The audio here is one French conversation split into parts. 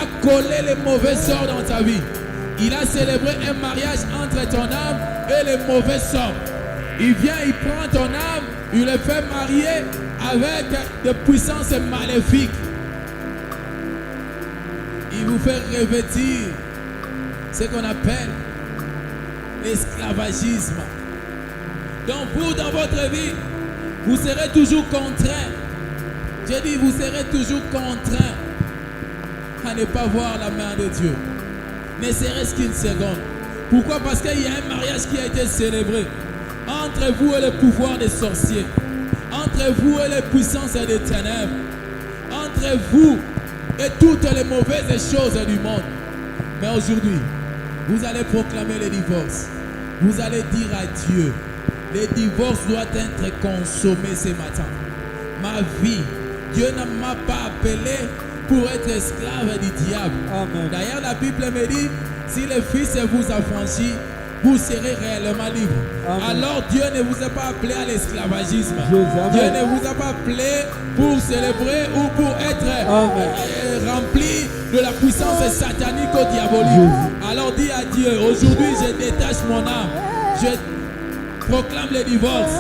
a collé les mauvais sorts dans ta vie. Il a célébré un mariage entre ton âme et les mauvais sorts. Il vient, il prend ton âme, il le fait marier avec des puissances maléfiques. Il vous fait revêtir ce qu'on appelle l'esclavagisme. Donc vous, dans votre vie, vous serez toujours contraint. J'ai dit, vous serez toujours contraint à ne pas voir la main de Dieu. Ne serait-ce qu'une seconde. Pourquoi? Parce qu'il y a un mariage qui a été célébré entre vous et le pouvoir des sorciers, entre vous et les puissances des ténèbres, entre vous et toutes les mauvaises choses du monde. Mais aujourd'hui, vous allez proclamer le divorce. Vous allez dire à Dieu, le divorce doit être consommé ce matin. Ma vie, Dieu ne m'a pas appelé pour être esclave du diable. D'ailleurs, la Bible me dit, si le Fils vous affranchit, vous serez réellement libre. Amen. Alors Dieu ne vous a pas appelé à l'esclavagisme. Dieu ne vous a pas appelé pour célébrer ou pour être rempli de la puissance satanique ou diabolique. Alors dis à Dieu, aujourd'hui je détache mon âme. Je proclame le divorce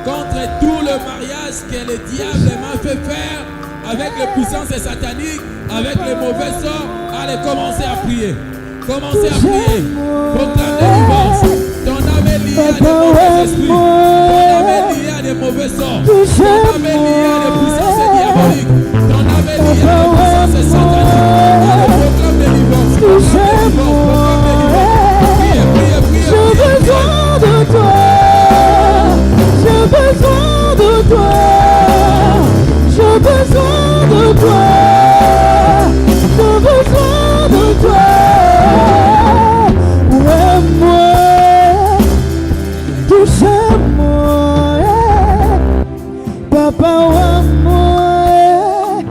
contre tout le mariage que le diable m'a fait faire avec les puissances sataniques, avec les mauvais sorts. Allez, commencez à prier. Commencez à prier. Proclame le divorce. Ton âme est liée à des mauvais esprits. Ton âme est liée à des mauvais sorts. Ton âme est liée à des puissances diaboliques. Ton âme est liée à des puissances sataniques. Allez, proclame le divorce. Proclame le divorce. Proclame le divorce. Priez, priez, priez. J'ai besoin de toi. J'ai besoin de toi. J'ai besoin de toi. J'ai besoin de toi. Papa wa moi,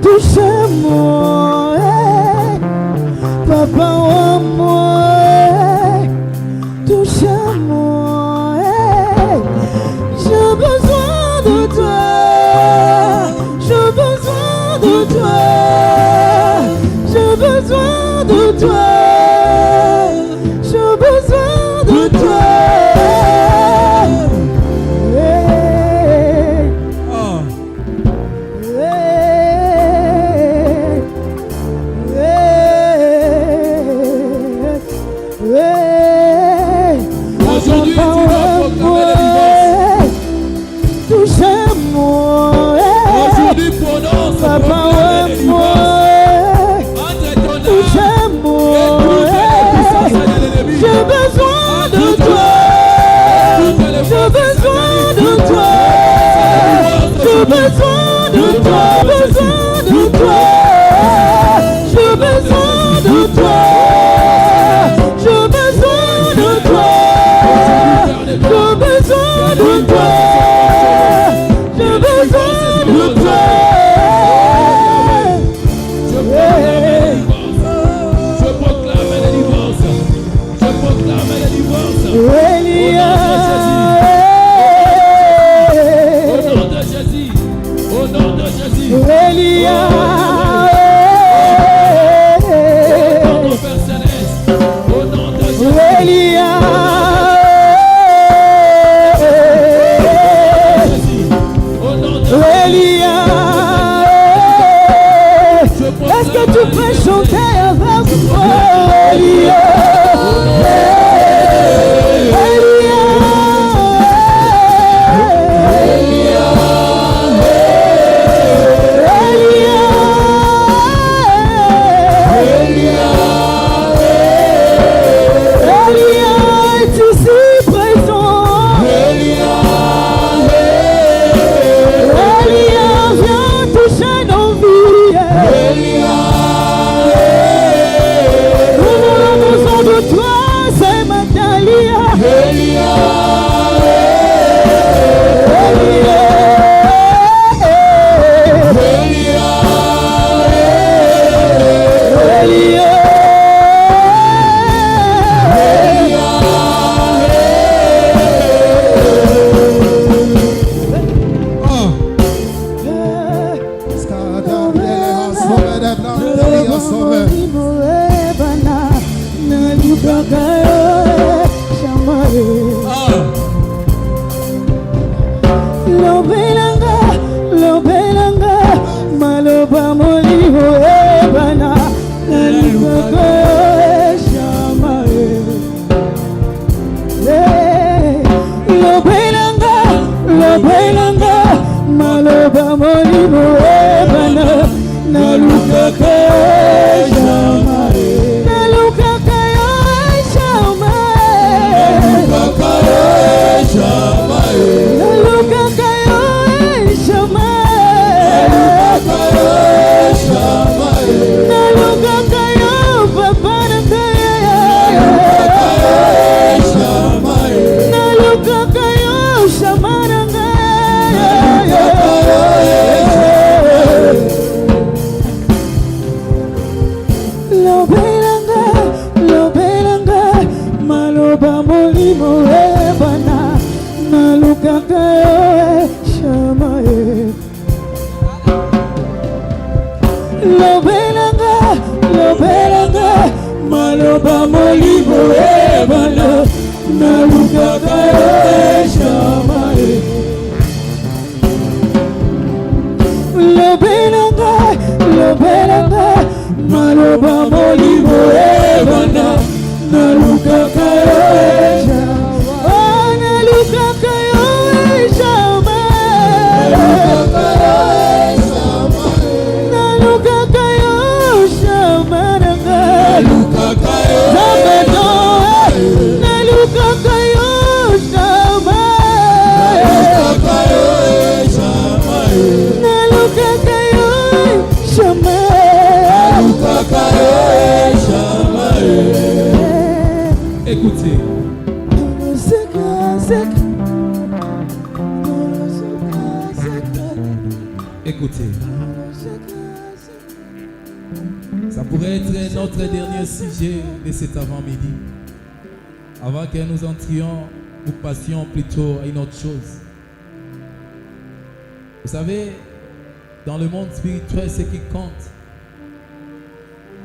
touche-moi, papa wa moi, touche-moi, j'ai besoin de toi, j'ai besoin de toi, j'ai besoin de toi, j'ai besoin de toi. célébrant Dieu Sauveur. Lobelanga, maloba molimo ebana, nalukaka shamae. Lobelanga, maloba molimo ebana, nalukaka shamae. Nalukaka shamae. Nalukaka Lobelanga, maloba molimo ebana, nalukaka shamae. Lobelanga, maloba molimo ebana, nalukaka shamae. Nalukaka Écoutez. Écoutez. Ça pourrait être notre dernier sujet de cet avant-midi. Avant que nous entrions, nous passions plutôt à une autre chose. Vous savez, dans le monde spirituel, ce qui compte,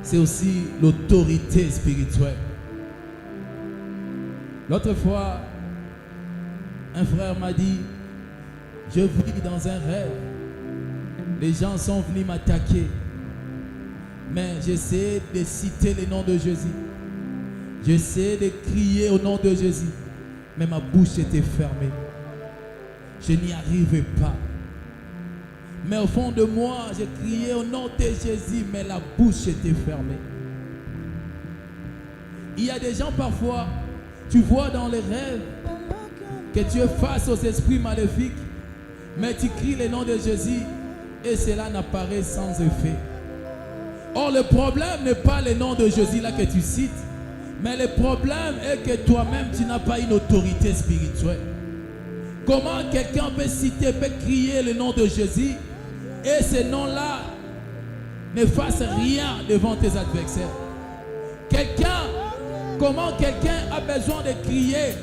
c'est aussi l'autorité spirituelle. L'autre fois, un frère m'a dit, je vis dans un rêve. Les gens sont venus m'attaquer. Mais j'essaie de citer le nom de Jésus. J'essaie de crier au nom de Jésus. Mais ma bouche était fermée. Je n'y arrivais pas. Mais au fond de moi, j'ai crié au nom de Jésus, mais la bouche était fermée. Il y a des gens parfois, tu vois dans les rêves que tu es face aux esprits maléfiques, mais tu cries le nom de Jésus et cela n'apparaît sans effet. Or, le problème n'est pas le nom de Jésus là que tu cites, mais le problème est que toi-même, tu n'as pas une autorité spirituelle. Comment quelqu'un peut citer, peut crier le nom de Jésus et ce nom-là ne fasse rien devant tes adversaires? Comment quelqu'un a besoin de crier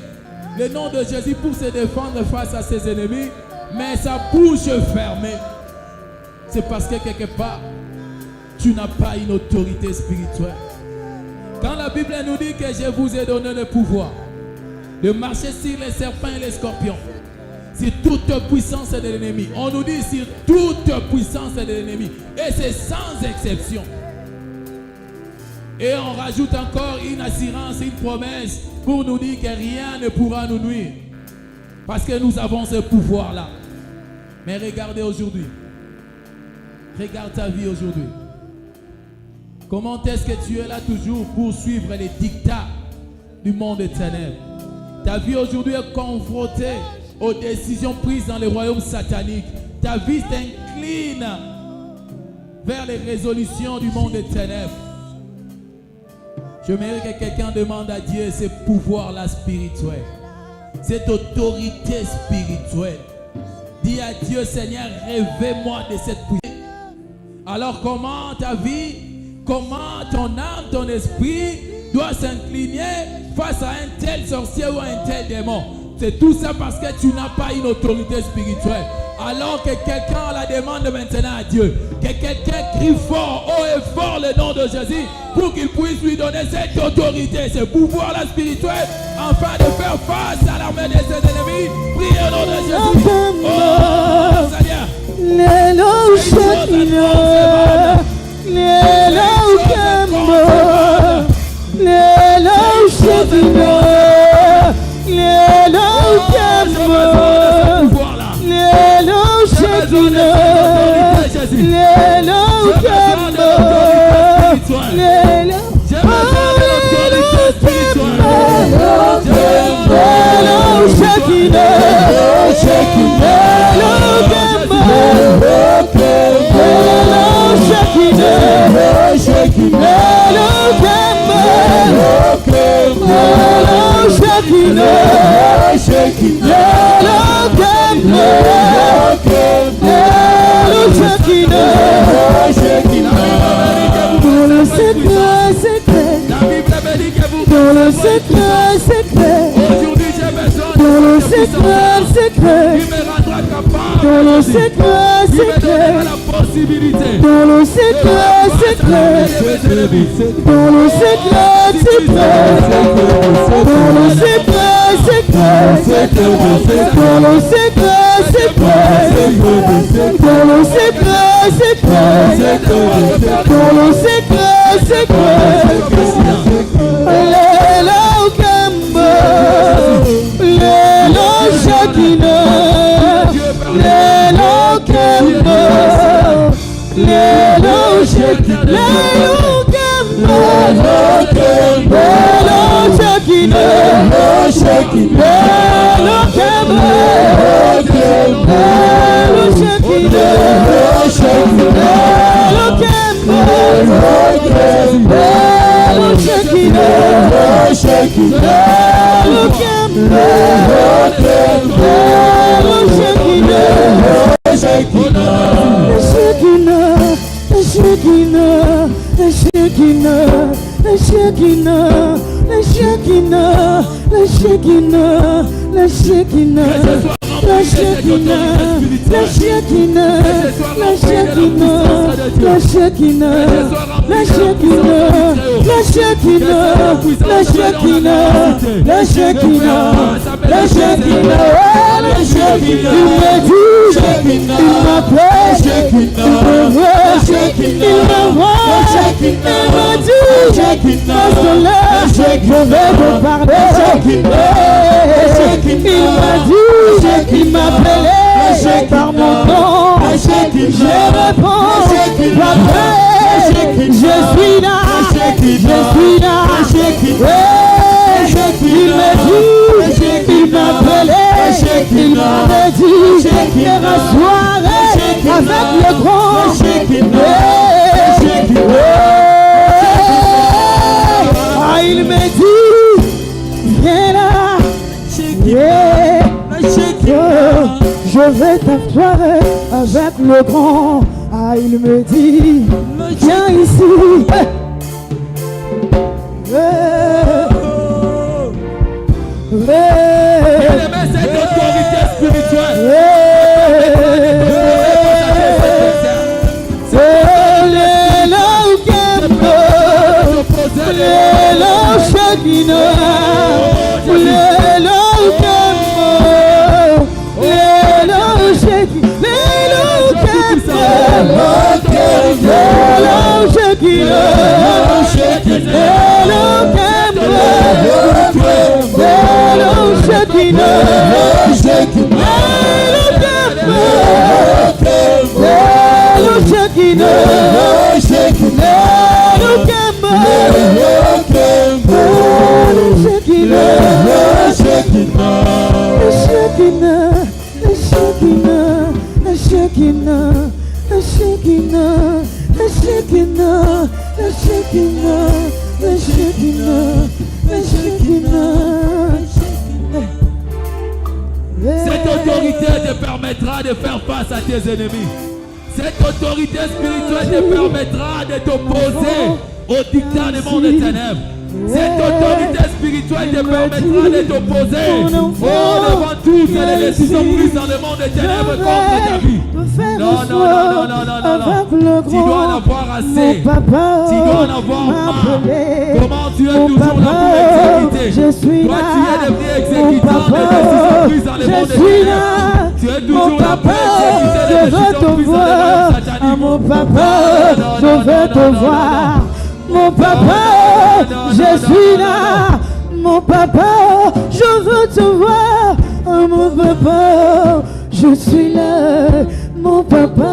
le nom de Jésus pour se défendre face à ses ennemis, mais sa bouche fermée? C'est parce que quelque part, tu n'as pas une autorité spirituelle. Quand la Bible nous dit que je vous ai donné le pouvoir de marcher sur les serpents et les scorpions, sur toute puissance de l'ennemi, on nous dit sur toute puissance de l'ennemi, et c'est sans exception. Et on rajoute encore une assurance, une promesse pour nous dire que rien ne pourra nous nuire, parce que nous avons ce pouvoir-là. Mais regardez aujourd'hui, regarde ta vie aujourd'hui. Comment est-ce que tu es là toujours pour suivre les dictats du monde des ténèbres? Ta vie aujourd'hui est confrontée aux décisions prises dans les royaumes sataniques. Ta vie s'incline vers les résolutions du monde des ténèbres. Je mérite que quelqu'un demande à Dieu ce pouvoir-là spirituel, cette autorité spirituelle. Dis à Dieu, Seigneur, révèle-moi de cette puissance. Alors comment ta vie, comment ton âme, ton esprit doit s'incliner face à un tel sorcier ou à un tel démon? C'est tout ça parce que tu n'as pas une autorité spirituelle. Alors que quelqu'un la demande maintenant à Dieu, que quelqu'un crie fort, haut et fort le nom de Jésus pour qu'il puisse lui donner cette autorité, ce pouvoir-là spirituel, afin de faire face à l'armée de ses ennemis. Priez au nom de Jésus. Oh Seigneur. Lelo Shekina, Lelo Kembo, Lelo Shekina, Lelo Kembo, Lelo Shekina, Lelo Kembo, Lelo Shekina, Shekina, dans le secret, Aujourd'hui j'ai besoin dans le secret, qui me rendra capable, dans le secret, qui me donnera la possibilité, dans le secret, dans le secret, dans le secret, dans le secret, dans le secret, Lelo Kembo, Lelo Shekina, Lelo Kembo, Lelo Shekina, Lelo Kembo, Lelo Shekina, Lelo Kembo, Lelo Shekina, Lelo Kembo, Lelo Shekina, Lelo Kembo, il m'appelait par mon nom, je réponds, je suis là, il m'a dit, je rassoirai avec le grand, il m'a dit, viens là, je vais t'asseoir avec le grand. Ah, il me dit, viens ici. cette autorité spirituelle. Cette autorité te permettra de faire face à tes ennemis. Cette autorité spirituelle te permettra de t'opposer au dictat du monde des ténèbres. Cette autorité spirituelle te permettra de t'opposer devant toutes les décisions prises dans le monde des ténèbres contre ta vie. Non. Tu dois en avoir assez. Tu dois en avoir marre. Comment tu es toujours là pour exécuter? Toi, tu es devenu exécutant des décisions prises dans le monde des ténèbres. Tu es toujours là pour exécuter les décisions prises dans le monde satanique. Mon papa, je veux te voir. Mon papa, je suis là. Mon papa, je veux te voir. Mon papa, je suis là. Mon papa.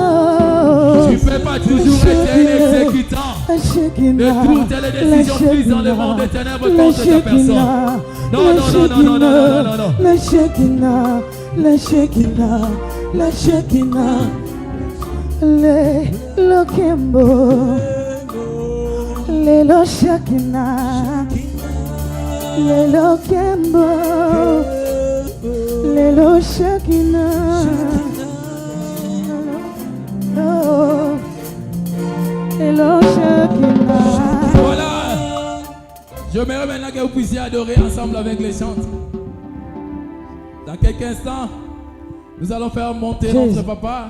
Tu ne peux pas toujours être un exécutant de toutes les décisions prises dans le monde des ténèbres contre ta personne. Non. La Shekinah, la Shekinah, la Shekinah, le Lokembo, le Lo Shekinah, le Lokembo, le Lo Shekinah, le Lo Shekinah. Voilà. J'aimerais maintenant que vous puissiez adorer ensemble avec les chants. Dans quelques instants, nous allons faire monter notre papa.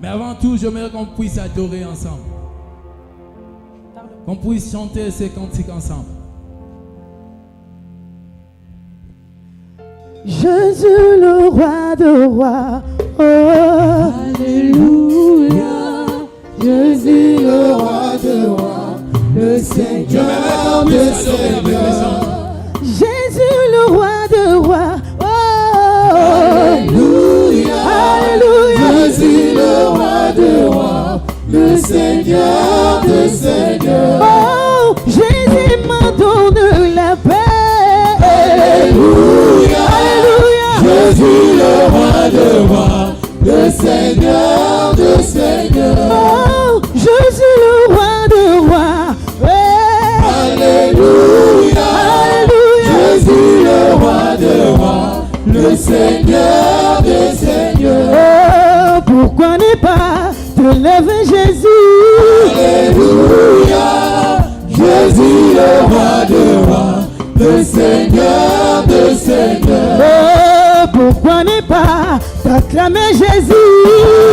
Mais avant tout, j'aimerais qu'on puisse adorer ensemble. Qu'on puisse chanter ces cantiques ensemble. Jésus le roi de rois. Oh, alléluia. Jésus le roi de rois. Le Seigneur de Seigneurs. Jésus le roi de rois. Oh, alléluia. Alléluia. Jésus le roi de rois. Le Seigneur de Seigneurs. Oh, Jésus m'a donné la paix. Alléluia. Alléluia. Jésus le roi de rois. Le Seigneur de Seigneurs. Oh, Jésus le roi de rois. Alléluia. Alléluia. Jésus le roi de rois. Le Seigneur de Seigneurs. Oh, pourquoi ne pas te lever, Jésus? Alléluia. Jésus le roi de rois. Le Seigneur de Seigneurs. Oh, pourquoi ne pas t'acclamer, Jésus?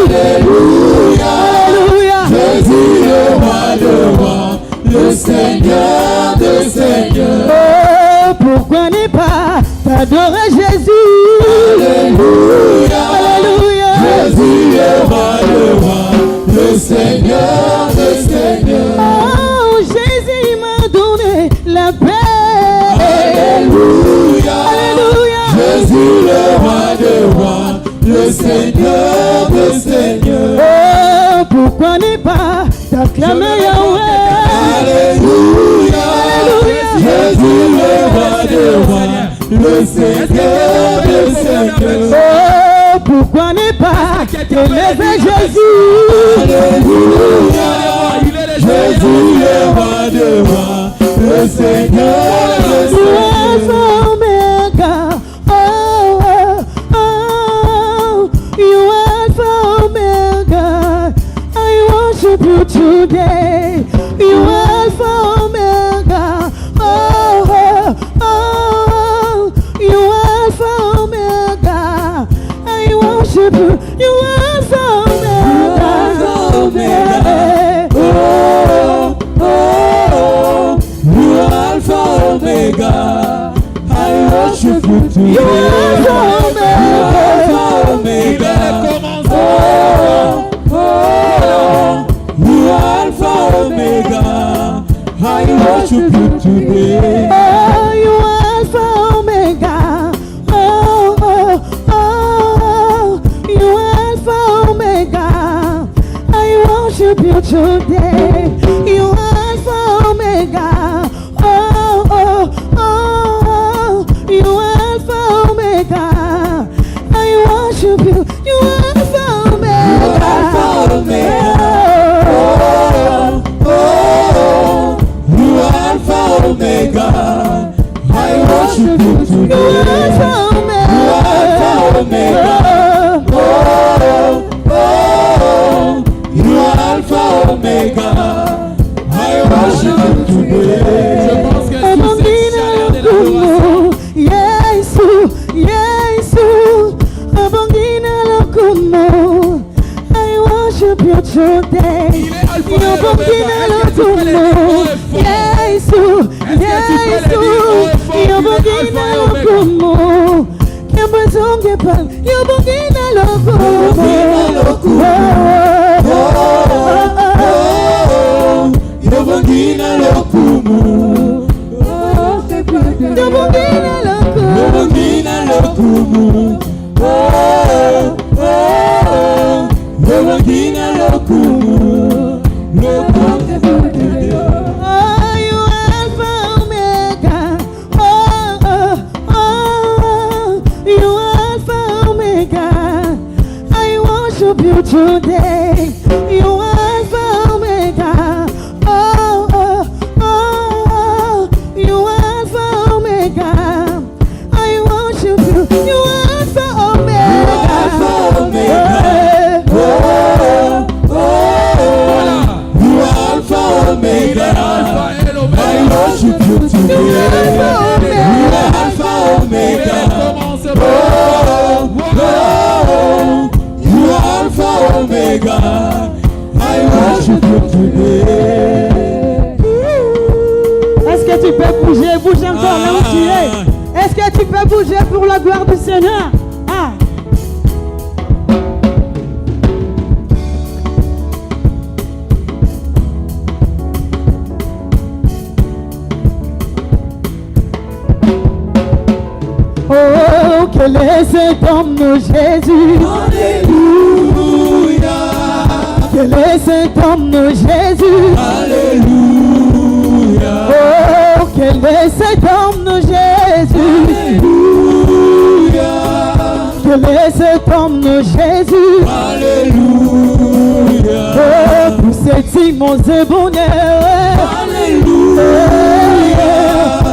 Alléluia. Alléluia. Jésus le roi de rois. Le Seigneur de Seigneurs. Oh, pourquoi ne pas t'adorer, Jésus? Alléluia. Alléluia. Jésus le roi de rois. Le Seigneur de Seigneurs. Oh, Jésus m'a donné la paix. Alléluia. Alléluia. Jésus le roi de rois. Le Seigneur de Seigneurs. Oh, pourquoi ne pas t'acclamer, Yahweh? Alléluia. Alléluia. Jésus le roi de rois. Le Seigneur de Seigneurs. Oh, pourquoi ne pas t'élever, Jésus? Alléluia. Jésus le roi de rois. Le Seigneur de Seigneurs. Omega. Oh, oh, oh. You Alpha Omega. I worship you today. You Alpha Omega. Oh, oh, oh. You Alpha Omega. I worship you. You Alpha Omega. Oh, oh, oh. You Alpha Omega. I worship you today. You Alpha Omega. Oh, oh, you Alpha Omega. I worship you today. Oh, you Alpha Omega. Oh, oh, oh, you Alpha Omega. I worship you today. You Alpha Omega. Oh, oh, oh, you Alpha Omega. I worship you. You Alpha Omega. Alpha Omega. Oh, oh, you Alpha Omega. I worship you today. You Alpha Omega. You Alpha Omega. Oh, oh, you Alpha Omega. Lobongina lokumu. Lobongina lokumu. Lobongina lokumu. Lobongina lokumu. Oh, you Alpha Omega. You Alpha Omega. I worship you today. You Alpha Omega. You Alpha Omega. I worship you. You Alpha Omega. Alpha Omega. Alpha Omega, I worship you today. You are Alpha Omega. You are Alpha Omega. I worship you today. Est-ce que tu peux bouger? Bouge encore là où tu es. Est-ce que tu peux bouger pour la gloire du Seigneur? Ah. Oh, quel est cet homme Jésus? Alléluia. Quel est cet homme Jésus? Alléluia. Oh, quel est cet homme Jésus? Alléluia. Quel est cet homme Jésus? Alléluia. Oh, pour cet immense bonheur. Alléluia.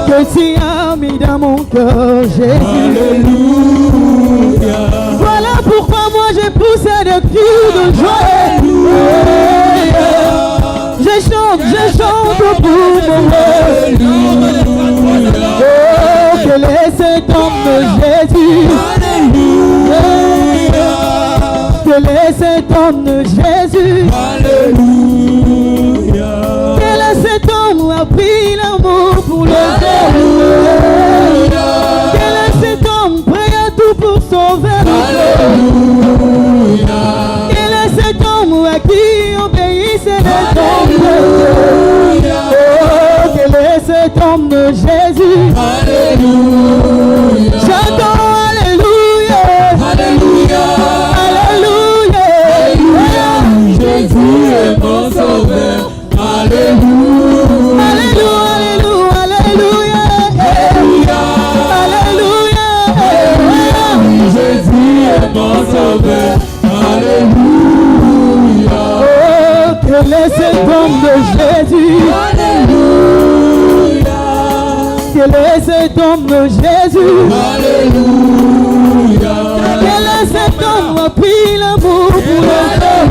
Que tu as mis dans mon cœur, Jésus. Alléluia. Voilà pourquoi moi j'ai poussé de cris de joie. Je chante pour mon rêve. Oh, quel est cet homme Jésus? Alléluia. Quel est cet homme Jésus? Alléluia. Quel est cet homme qui a pris l'amour pour le Seigneur? Quel est cet homme prêt à tout pour sauver le Alléluia. Quel est cet homme à qui obéissait les hommes? Oh, quel est cet homme de Jésus? Alléluia. Chantons Alléluia. Alléluia. Alléluia. Jésus est mon sauveur. Alléluia. Alléluia. Alléluia. Alléluia. Alléluia. Jésus est mon sauveur. Alléluia. Oh, quel est cet homme de Jésus? Alléluia. Quel est cet homme de Jésus? Alléluia. Quel est cet homme qui a pris l'amour pour le Seigneur?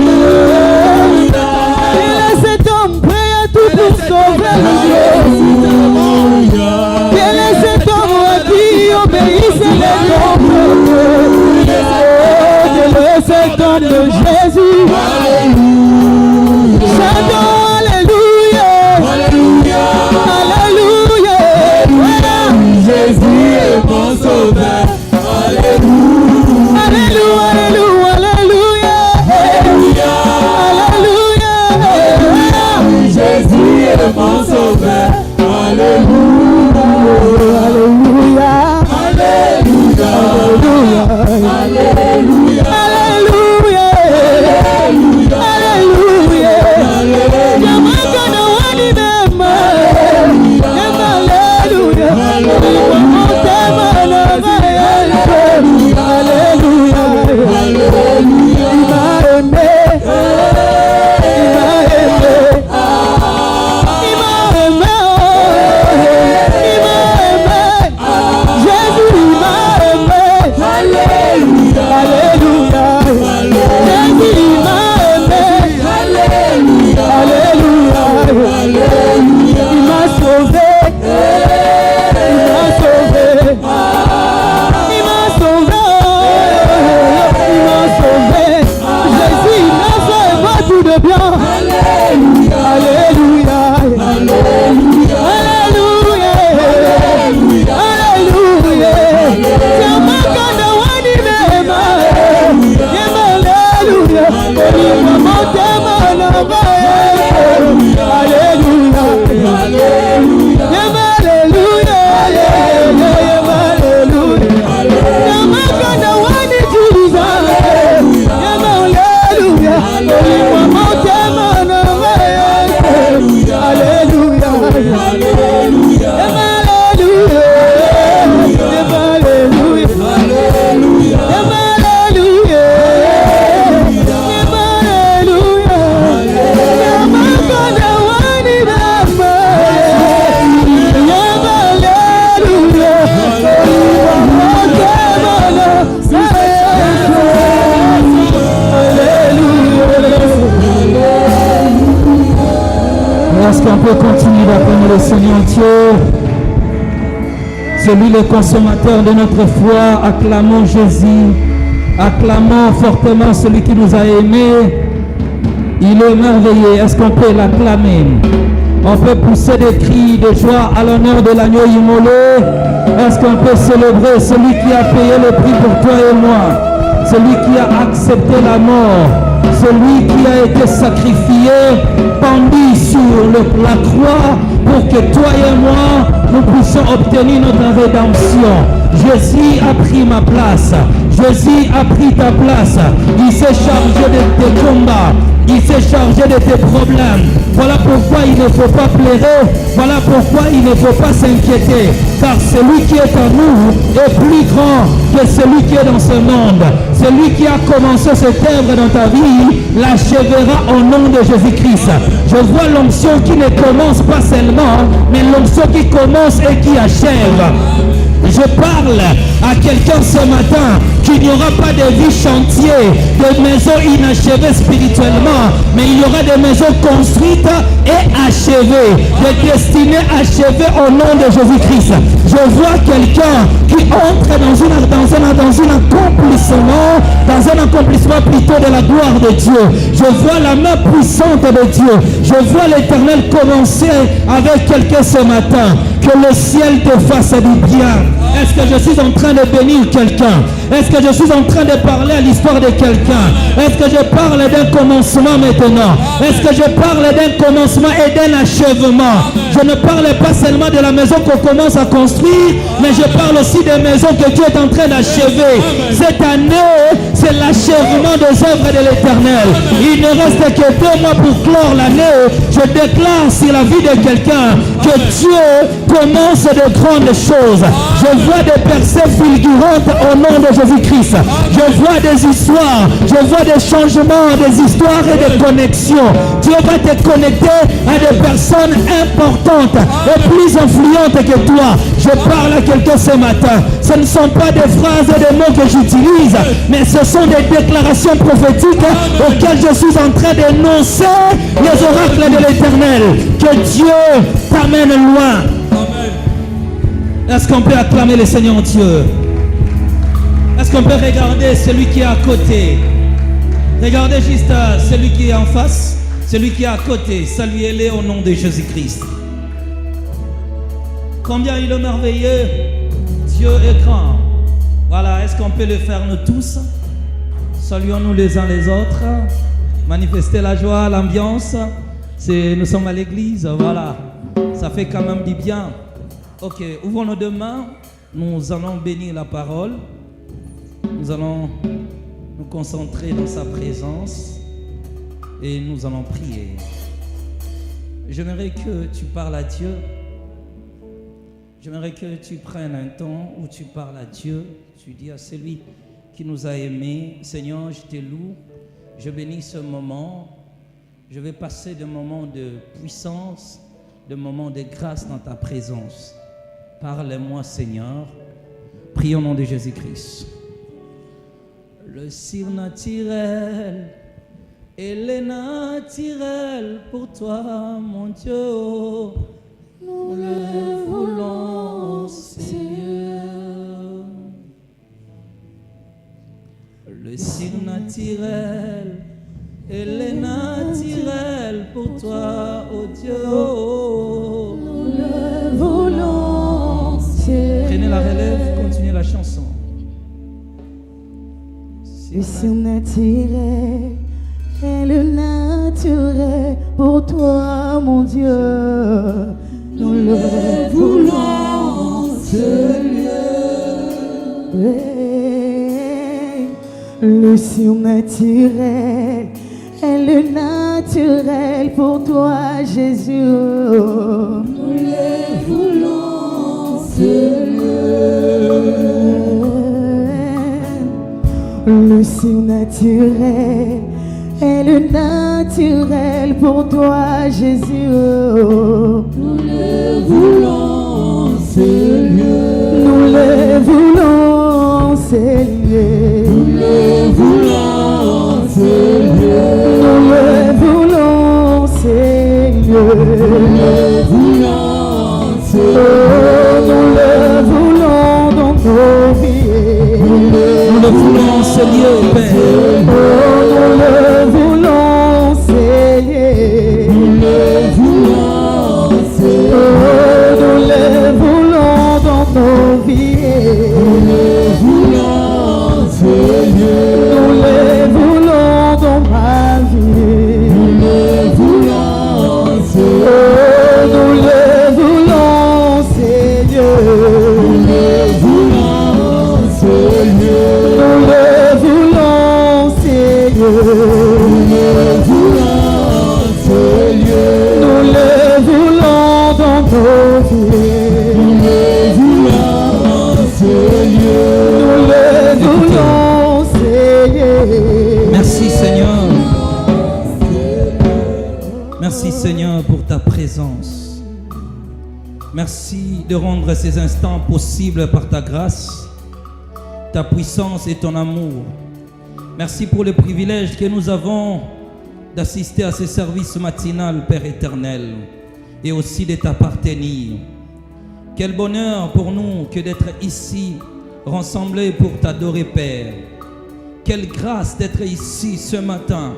Quel est cet homme prêt à tout pour sauver le monde? Quel est cet homme à qui obéissait les hommes? Oh, quel est cet homme de Jésus? Chantons Alléluia. Alléluia. Alléluia. Jésus est mon sauveur. Alléluia. Alléluia. Alléluia. Alléluia. Alléluia. Jésus est mon sauveur. Alléluia. Alléluia. Alléluia. Alléluia. Alléluia. Alléluia. Yamakana wani mema. Alléluia. Motema na mayalpe. Alléluia. Alléluia. Il m'a aimé. Il m'a aimé. Il m'a aimé. continue d'acclamer le Seigneur Dieu. C'est lui le consommateur de notre foi. Acclamons Jésus. Acclamons fortement celui qui nous a aimés. Il est merveilleux. Est-ce qu'on peut l'acclamer? On peut pousser des cris de joie à l'honneur de l'agneau immolé. Est-ce qu'on peut célébrer celui qui a payé le prix pour toi et moi? Celui qui a accepté la mort. Celui qui a été sacrifié, pendu sur la croix pour que toi et moi, nous puissions obtenir notre rédemption. Jésus a pris ma place. Jésus a pris ta place. Il s'est chargé de tes combats. Il s'est chargé de tes problèmes. Voilà pourquoi il ne faut pas pleurer. Voilà pourquoi il ne faut pas s'inquiéter. Car celui qui est en nous est plus grand que celui qui est dans ce monde. Celui qui a commencé cette œuvre dans ta vie l'achèvera au nom de Jésus-Christ. Je vois l'onction qui ne commence pas seulement, mais l'onction qui commence et qui achève. Je parle à quelqu'un ce matin qu'il n'y aura pas de vie chantier, de maisons inachevées spirituellement, mais il y aura des maisons construites et achevées, des destinées achevées au nom de Jésus-Christ. Je vois quelqu'un qui entre dans un accomplissement plutôt de la gloire de Dieu. Je vois la main puissante de Dieu. Je vois l'Éternel commencer avec quelqu'un ce matin. Que le ciel te fasse du bien. Est-ce que je suis en train de bénir quelqu'un? Est-ce que je suis en train de parler à l'histoire de quelqu'un? Est-ce que je parle d'un commencement maintenant? Est-ce que je parle d'un commencement et d'un achèvement? Je ne parle pas seulement de la maison qu'on commence à construire, mais je parle aussi des maisons que Dieu est en train d'achever. Cette année, c'est l'achèvement des œuvres de l'Éternel. Il ne reste que 2 mois pour clore l'année. Je déclare sur la vie de quelqu'un que Dieu commence de grandes choses. Je vois des percées fulgurantes au nom de Jésus-Christ. Je vois des histoires, je vois des changements, des histoires et des connexions. Dieu va te connecter à des personnes importantes et plus influentes que toi. Je parle à quelqu'un ce matin. Ce ne sont pas des phrases et des mots que j'utilise, mais ce sont des déclarations prophétiques auxquelles je suis en train d'énoncer les oracles de l'Éternel. Que Dieu t'amène loin. Est-ce qu'on peut acclamer le Seigneur Dieu? Est-ce qu'on peut regarder celui qui est à côté? Regardez juste celui qui est en face, celui qui est à côté. Saluez-le au nom de Jésus-Christ. Combien il est merveilleux. Dieu est grand. Voilà, est-ce qu'on peut le faire nous tous? Saluons-nous les uns les autres. Manifester la joie, l'ambiance. Nous sommes à l'église, voilà. Ça fait quand même du bien. Ok, ouvrons nos 2 mains. Nous allons bénir la parole. Nous allons nous concentrer dans sa présence. Et nous allons prier. J'aimerais que tu parles à Dieu. J'aimerais que tu prennes un temps où tu parles à Dieu. Tu dis à celui qui nous a aimés, Seigneur, je te loue. Je bénis ce moment. Je vais passer de moments de puissance, de moments de grâce dans ta présence. Parle-moi, Seigneur. Prie au nom de Jésus-Christ. Le surnaturel et le naturel pour toi, mon Dieu. Nous le voulons, Seigneur. Le surnaturel et le naturel pour toi, oh Dieu. Nous le voulons, Seigneur. Prenez la relève, continuez la chanson. Le surnaturel et le naturel pour toi, mon Dieu. Nous le voulons, Seigneur. Le surnaturel et le naturel pour toi, Jésus. Nous le voulons, Seigneur. Le surnaturel et le naturel pour toi, Jésus. Nous le voulons, Seigneur. Nous le voulons, Seigneur. Nous le voulons, Seigneur. Nous le voulons, Seigneur. Nous le Merci Seigneur. Merci Seigneur pour ta présence. Merci de rendre ces instants possibles par ta grâce, ta puissance et ton amour. Merci pour le privilège que nous avons d'assister à ce service matinal, Père éternel, et aussi de t'appartenir. Quel bonheur pour nous que d'être ici, rassemblés pour t'adorer, Père. Quelle grâce d'être ici ce matin,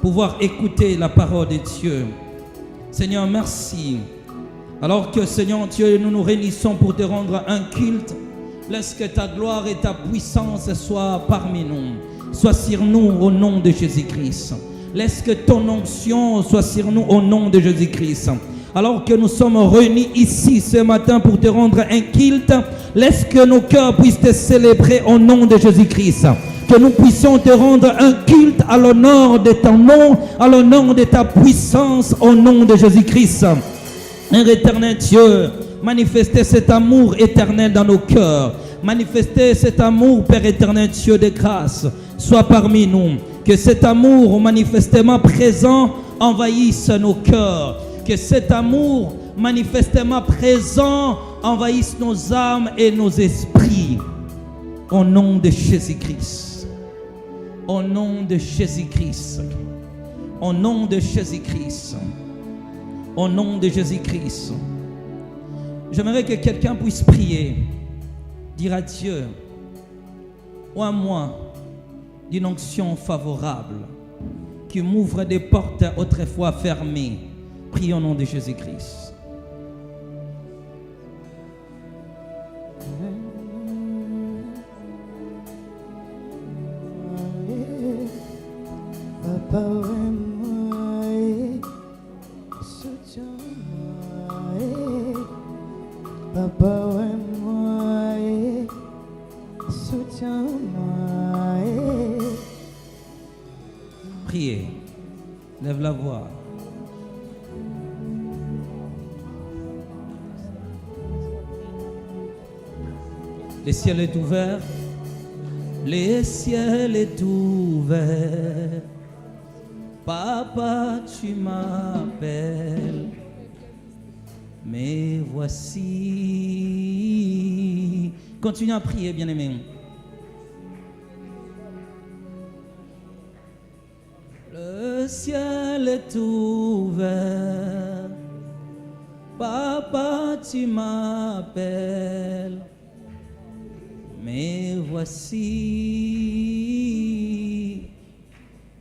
pouvoir écouter la parole de Dieu. Seigneur, merci. Alors que, Seigneur Dieu, nous nous réunissons pour te rendre un culte, laisse que ta gloire et ta puissance soient parmi nous, soient sur nous au nom de Jésus-Christ. Laisse que ton onction soit sur nous au nom de Jésus-Christ. Alors que nous sommes réunis ici ce matin pour te rendre un culte, laisse que nos cœurs puissent te célébrer au nom de Jésus-Christ. Que nous puissions te rendre un culte à l'honneur de ton nom, à l'honneur de ta puissance au nom de Jésus-Christ. Père éternel Dieu, manifestez cet amour éternel dans nos cœurs. Manifestez cet amour, Père éternel Dieu de grâce, soit parmi nous. Que cet amour manifestement présent envahisse nos cœurs. Que cet amour manifestement présent envahisse nos âmes et nos esprits. Au nom de Jésus-Christ. Au nom de Jésus-Christ. Au nom de Jésus-Christ. Au nom de Jésus-Christ. J'aimerais que quelqu'un puisse prier. Dire à Dieu, ou à moi, d'une onction favorable qui m'ouvre des portes autrefois fermées. Prions au nom de Jésus-Christ. Priez. Lève la voix. Le ciel est ouvert. Le ciel est ouvert. Papa, tu m'appelles. Mais voici. Continuez à prier, bien-aimés. Le ciel est ouvert. Papa, tu m'appelles. Mais voici.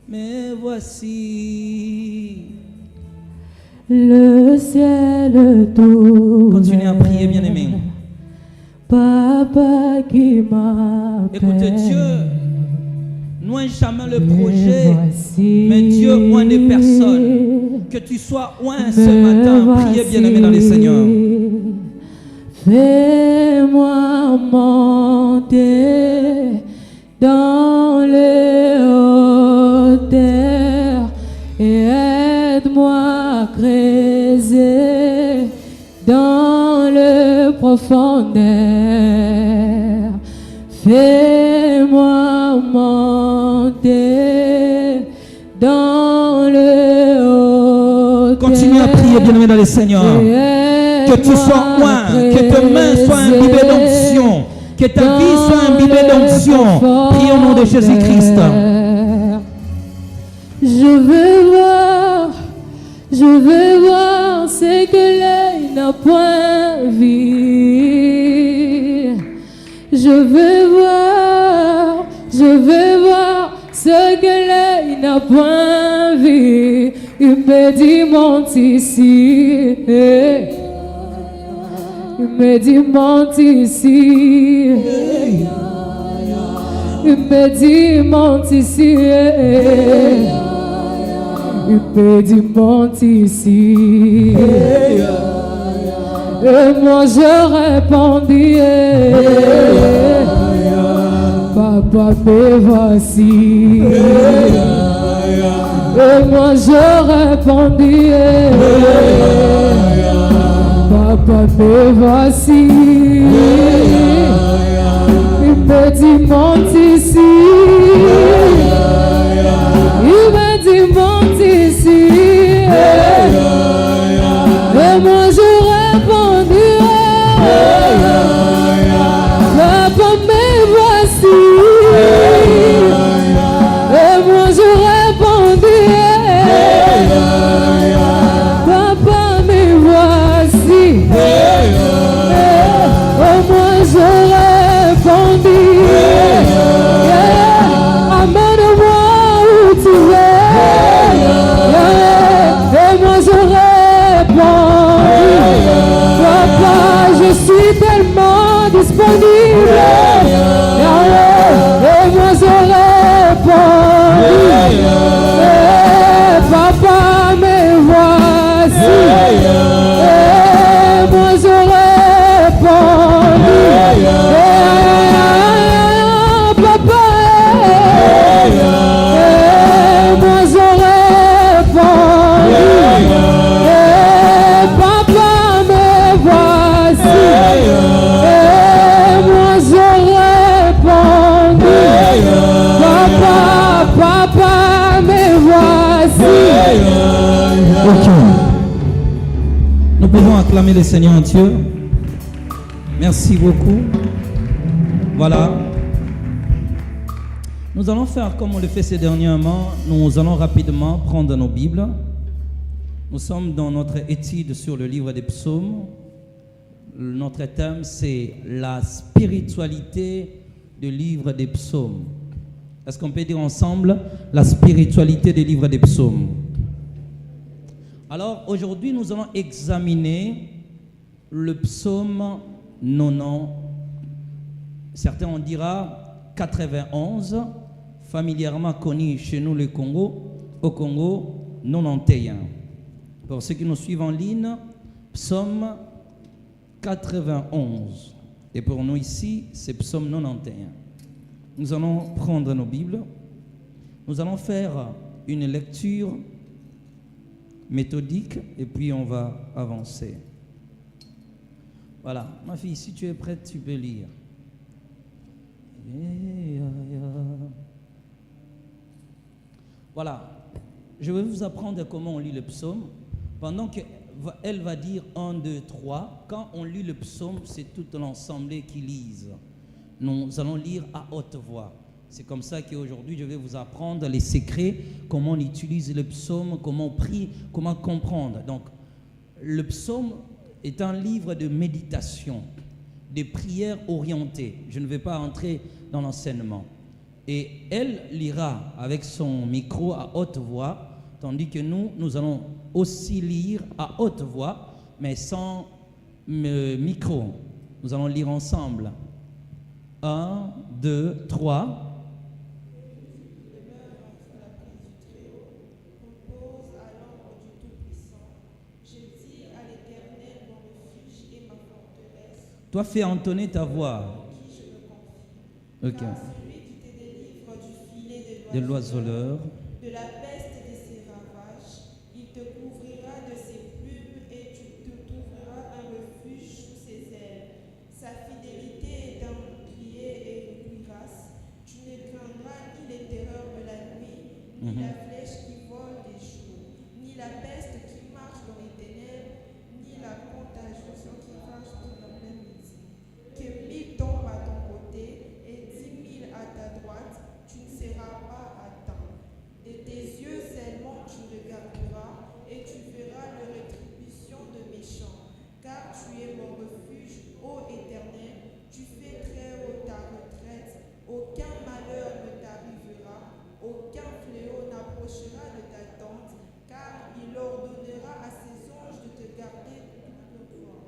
Mais voici. Le ciel est ouvert. Continuez à prier, bien-aimés. Papa qui m'appelle. Écoutez, Dieu n'oint jamais le projet, mais Dieu oint des personnes. Que tu sois oint ce matin. Priez, bien-aimés dans les Seigneurs. Fais-moi monter dans les hautes terres et aide-moi à creuser dans le profondeur. Fais-moi monter dans le haut. Continuez à prier, bien-aimés dans les Seigneurs. Que tu sois loin, que tes mains soient imbibées d'onction, que ta vie soit imbibée d'onction. Prions au nom de Jésus-Christ. Je veux voir ce que l'œil n'a point vu. Je veux voir ce que l'œil n'a point vu. Il me dit monte ici. Il me dit monte ici. Il me dit monte ici. Il me dit monte ici. Et moi je répondis, papa me voici. Et moi je répondis, papa Papa, me voici. Il me dit monte ici. Il me dit monte ici. Et moi je répondrai. Papa, me voici. Et moi je répondrai. Papa, me voici. Et moi je répondrai. Amène-moi où tu es. Et moi je réponds. Papa, je suis tellement disponible. Et moi je réponds. Papa, me voici. Et moi je réponds. Papa, et moi je réponds. Papa, me voici. Et moi je réponds. Papa, me voici. Ok. Nous pouvons acclamer le Seigneur Dieu. Merci beaucoup. Voilà. Nous allons faire comme on le fait ces dernièrement. Nous allons rapidement prendre nos Bibles. Nous sommes dans notre étude sur le livre des psaumes. Notre thème, c'est la spiritualité du livre des psaumes. Est-ce qu'on peut dire ensemble la spiritualité du livre des psaumes? Alors, aujourd'hui, nous allons examiner le psaume 90. Certains on dira 91, familièrement connu chez nous le Congo, au Congo 91. Pour ceux qui nous suivent en ligne, psaume 91. Et pour nous ici, c'est psaume 91. Nous allons prendre nos Bibles. Nous allons faire une lecture méthodique et puis on va avancer. Voilà, ma fille, si tu es prête, tu peux lire. Voilà, je vais vous apprendre comment on lit le psaume. Pendant qu'elle va dire 1, 2, 3, quand on lit le psaume, c'est tout l'ensemble qui lise. Nous allons lire à haute voix. C'est comme ça qu'aujourd'hui, je vais vous apprendre les secrets, comment on utilise le psaume, comment on prie, comment comprendre. Donc, le psaume est un livre de méditation, de prières orientées. Je ne vais pas entrer dans l'enseignement. Et elle lira avec son micro à haute voix, tandis que nous allons aussi lire à haute voix, mais sans micro. Nous allons lire ensemble. 1, 2, 3. Toi, fais entonner ta voix. Ok. De l'oiseleur. De la peste et de ses ravages, il te couvrira de ses plumes et tu te trouveras un refuge sous ses ailes. Sa fidélité est un bouclier et une cuirasse. Tu ne craindras ni les terreurs de la nuit, ni la flèche qui vole des jours, ni la peste qui marche dans les ténèbres, ni la contagion qui marche dans la pleine midi. Que 1000 tombent à ton côté et 10 000 à ta droite, tu ne seras pas atteint. De tes yeux seulement tu regarderas et tu verras leur rétribution de méchants. Car tu es mon refuge, ô Éternel, tu fais très haut ta retraite. Aucun malheur ne t'arrivera, aucun fléau n'approchera de ta tente, car il ordonnera à ses anges de te garder toute le fois.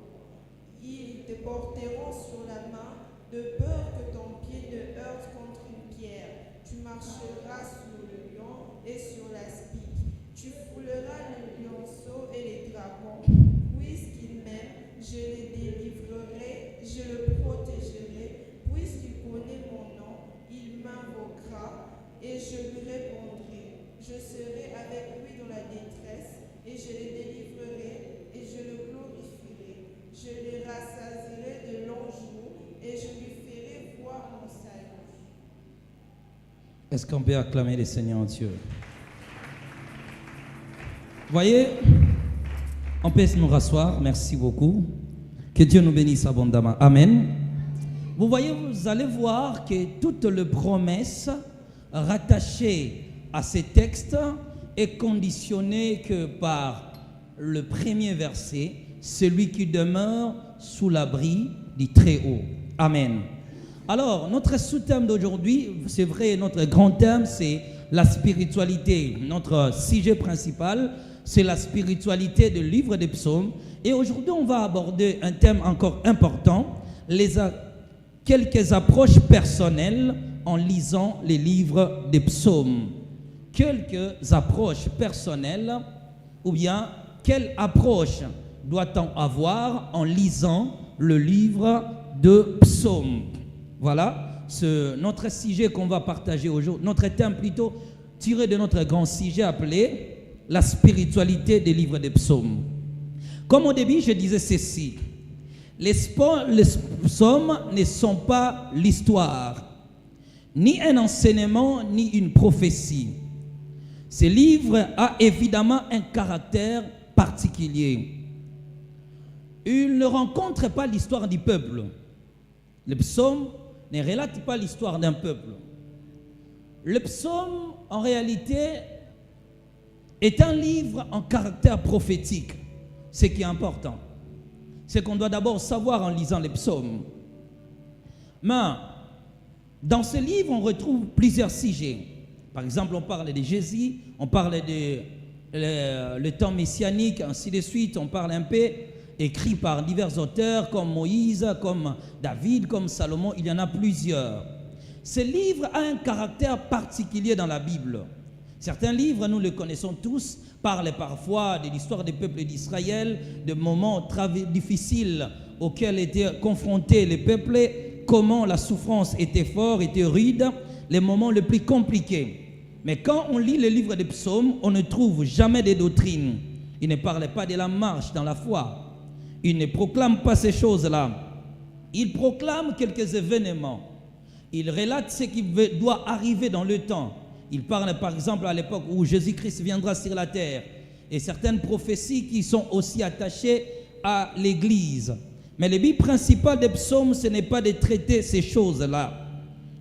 Ils te porteront sur la main, de peur que ton pied ne heurte contre une pierre. Tu marcheras sur le lion et sur la spique. Tu fouleras les lionceaux et les dragons. Puisqu'il m'aime, je le délivrerai, je le protégerai. Puisqu'il connaît mon nom, il m'invoquera et je lui répondrai. Je serai avec lui dans la détresse et je le délivrerai et je le glorifierai. Je Est-ce qu'on peut acclamer le Seigneur Dieu? Voyez, on peut nous rasseoir. Merci beaucoup. Que Dieu nous bénisse abondamment. Amen. Vous voyez, vous allez voir que toutes les promesses rattachées à ces textes est conditionné que par le premier verset, celui qui demeure sous l'abri du Très-Haut. Amen. Alors, notre sous-thème d'aujourd'hui, c'est vrai, notre grand thème, c'est la spiritualité. Notre sujet principal, c'est la spiritualité du livre des psaumes. Et aujourd'hui, on va aborder un thème encore important, quelques approches personnelles en lisant les livres des psaumes. Quelques approches personnelles, ou bien quelle approche doit-on avoir en lisant le livre de psaumes? Voilà, c'est notre sujet qu'on va partager aujourd'hui, notre thème plutôt tiré de notre grand sujet appelé la spiritualité des livres des psaumes. Comme au début, je disais ceci, les psaumes ne sont pas l'histoire, ni un enseignement, ni une prophétie. Ce livre a évidemment un caractère particulier. Il ne rencontre pas l'histoire du peuple. Le psaume ne relate pas l'histoire d'un peuple. Le psaume, en réalité, est un livre en caractère prophétique. Ce qui est important, c'est qu'on doit d'abord savoir en lisant les psaumes. Mais dans ce livre, on retrouve plusieurs sujets. Par exemple, on parle de Jésus, on parle de le temps messianique, ainsi de suite. On parle un peu écrit par divers auteurs comme Moïse, comme David, comme Salomon. Il y en a plusieurs. Ce livre a un caractère particulier dans la Bible. Certains livres, nous les connaissons tous, parlent parfois de l'histoire des peuples d'Israël, de moments très difficiles auxquels étaient confrontés les peuples, comment la souffrance était forte, était rude, les moments les plus compliqués. Mais quand on lit le livre des psaumes, on ne trouve jamais de doctrine. Il ne parle pas de la marche dans la foi. Il ne proclame pas ces choses-là. Il proclame quelques événements. Il relate ce qui doit arriver dans le temps. Il parle par exemple à l'époque où Jésus-Christ viendra sur la terre et certaines prophéties qui sont aussi attachées à l'Église. Mais le but principal des psaumes, ce n'est pas de traiter ces choses-là.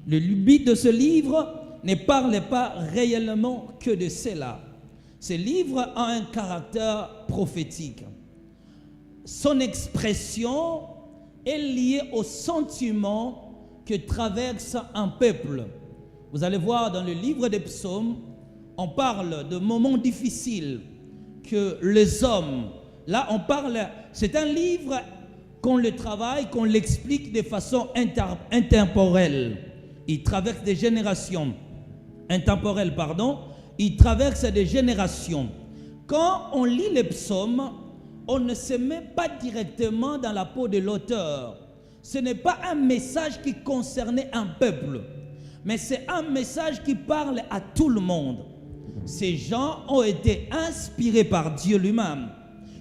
Le but de ce livre ne parle pas réellement que de cela. Ce livre a un caractère prophétique. Son expression est liée au sentiment que traverse un peuple. Vous allez voir dans le livre des psaumes, on parle de moments difficiles que les hommes, là on parle, c'est un livre qu'on le travaille, qu'on l'explique de façon intemporelle. Il traverse des générations, intemporelles pardon, il traverse des générations. Quand on lit les psaumes, on ne se met pas directement dans la peau de l'auteur. Ce n'est pas un message qui concernait un peuple, mais c'est un message qui parle à tout le monde. Ces gens ont été inspirés par Dieu lui-même.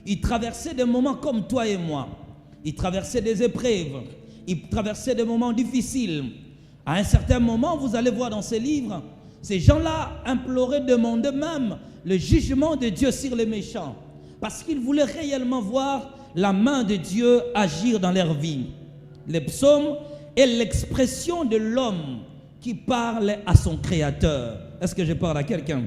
Ils traversaient des moments comme toi et moi. Ils traversaient des épreuves. Ils traversaient des moments difficiles. À un certain moment, vous allez voir dans ces livres, ces gens-là imploraient, demandaient même le jugement de Dieu sur les méchants. Parce qu'ils voulaient réellement voir la main de Dieu agir dans leur vie. Les psaumes est l'expression de l'homme qui parle à son Créateur. Est-ce que je parle à quelqu'un?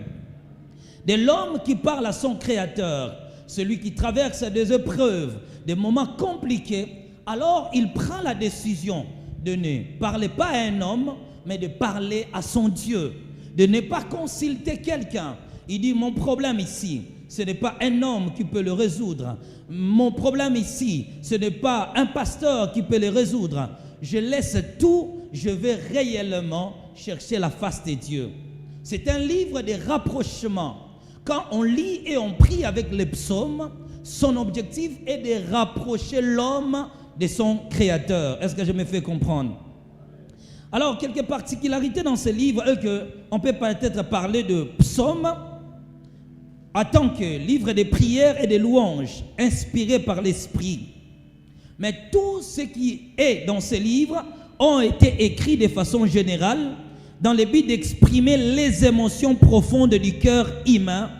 De l'homme qui parle à son Créateur, celui qui traverse des épreuves, des moments compliqués, alors il prend la décision de ne parler pas à un homme, mais de parler à son Dieu, de ne pas consulter quelqu'un. Il dit, mon problème ici, ce n'est pas un homme qui peut le résoudre. Mon problème ici, ce n'est pas un pasteur qui peut le résoudre. Je laisse tout, je vais réellement chercher la face de Dieu. C'est un livre de rapprochement. Quand on lit et on prie avec les psaumes, son objectif est de rapprocher l'homme de son Créateur. Est-ce que je me fais comprendre? Alors, quelques particularités dans ce livre, on peut peut-être parler de psaumes en tant que livre de prières et de louanges inspiré par l'Esprit. Mais tout ce qui est dans ce livre ont été écrits de façon générale dans le but d'exprimer les émotions profondes du cœur humain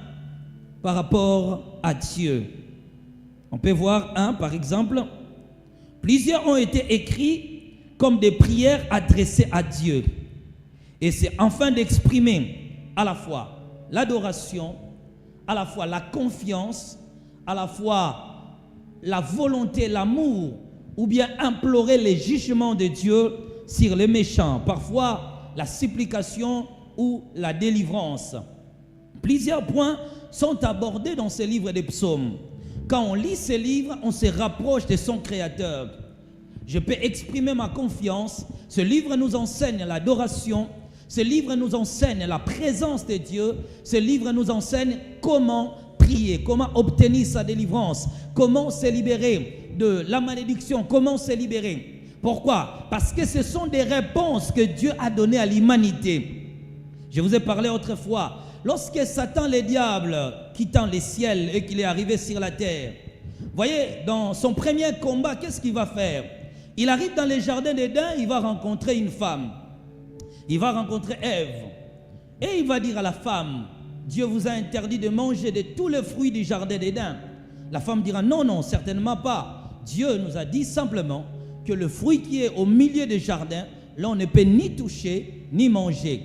par rapport à Dieu. On peut voir par exemple, plusieurs ont été écrits comme des prières adressées à Dieu. Et c'est afin d'exprimer à la fois l'adoration, à la fois la confiance, à la fois la volonté, l'amour, ou bien implorer les jugements de Dieu sur les méchants, parfois la supplication ou la délivrance. Plusieurs points sont abordés dans ce livre des psaumes. Quand on lit ce livre, on se rapproche de son Créateur. Je peux exprimer ma confiance. Ce livre nous enseigne l'adoration. Ce livre nous enseigne la présence de Dieu. Ce livre nous enseigne comment prier, comment obtenir sa délivrance, comment se libérer de la malédiction, comment se libérer. Pourquoi? Parce que ce sont des réponses que Dieu a données à l'humanité. Je vous ai parlé autrefois, lorsque Satan, le diable, quittant les ciels et qu'il est arrivé sur la terre, voyez, dans son premier combat, qu'est-ce qu'il va faire? Il arrive dans les jardins d'Éden, il va rencontrer une femme. Il va rencontrer Ève. Et il va dire à la femme, Dieu vous a interdit de manger de tous les fruits du jardin d'Éden. La femme dira, non, non, certainement pas. Dieu nous a dit simplement que le fruit qui est au milieu du jardin, là on ne peut ni toucher, ni manger.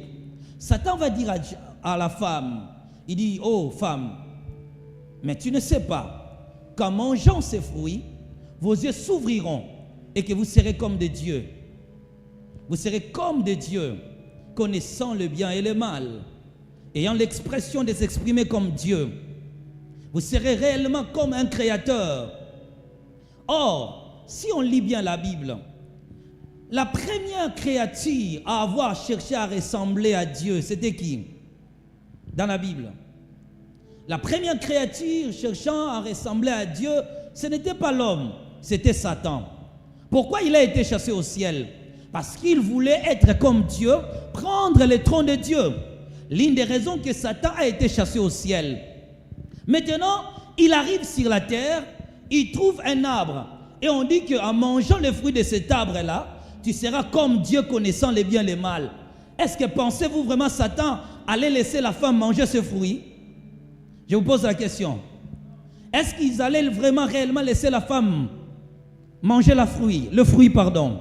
Satan va dire à la femme, il dit, oh femme, mais tu ne sais pas qu'en mangeant ces fruits, vos yeux s'ouvriront et que vous serez comme des dieux. Vous serez comme des dieux, connaissant le bien et le mal, ayant l'expression de s'exprimer comme Dieu. Vous serez réellement comme un créateur. Or, si on lit bien la Bible, la première créature à avoir cherché à ressembler à Dieu, c'était qui? Dans la Bible. La première créature cherchant à ressembler à Dieu, ce n'était pas l'homme, c'était Satan. Pourquoi il a été chassé au ciel? Parce qu'il voulait être comme Dieu, prendre le trône de Dieu. L'une des raisons que Satan a été chassé au ciel. Maintenant, il arrive sur la terre, il trouve un arbre. Et on dit qu'en mangeant le fruit de cet arbre-là, tu seras comme Dieu connaissant le bien et le mal. Est-ce que pensez-vous vraiment Satan allait laisser la femme manger ce fruit? Je vous pose la question. Est-ce qu'ils allaient vraiment réellement laisser la femme manger le fruit, pardon?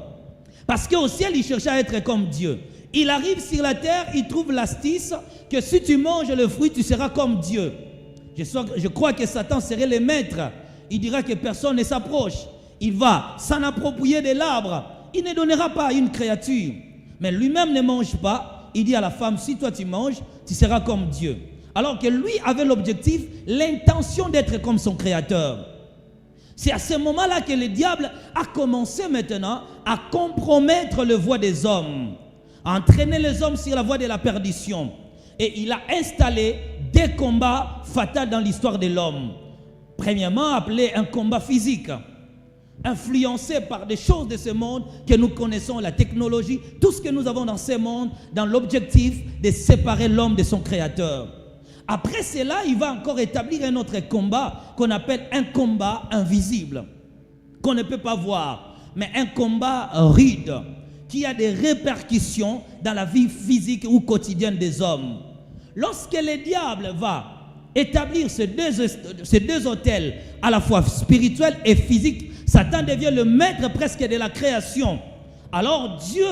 Parce qu'au ciel, il cherchait à être comme Dieu. Il arrive sur la terre, il trouve l'astuce que si tu manges le fruit, tu seras comme Dieu. Je crois que Satan serait le maître. Il dira que personne ne s'approche. Il va s'en approprier de l'arbre. Il ne donnera pas à une créature. Mais lui-même ne mange pas. Il dit à la femme, si toi tu manges, tu seras comme Dieu. Alors que lui avait l'objectif, l'intention d'être comme son créateur. C'est à ce moment-là que le diable a commencé maintenant à compromettre la voie des hommes, à entraîner les hommes sur la voie de la perdition. Et il a installé des combats fatals dans l'histoire de l'homme. Premièrement, appelé un combat physique, influencé par des choses de ce monde que nous connaissons, la technologie, tout ce que nous avons dans ce monde, dans l'objectif de séparer l'homme de son créateur. Après cela, il va encore établir un autre combat qu'on appelle un combat invisible, qu'on ne peut pas voir, mais un combat rude, qui a des répercussions dans la vie physique ou quotidienne des hommes. Lorsque le diable va établir ces deux autels, à la fois spirituel et physique, Satan devient le maître presque de la création. Alors Dieu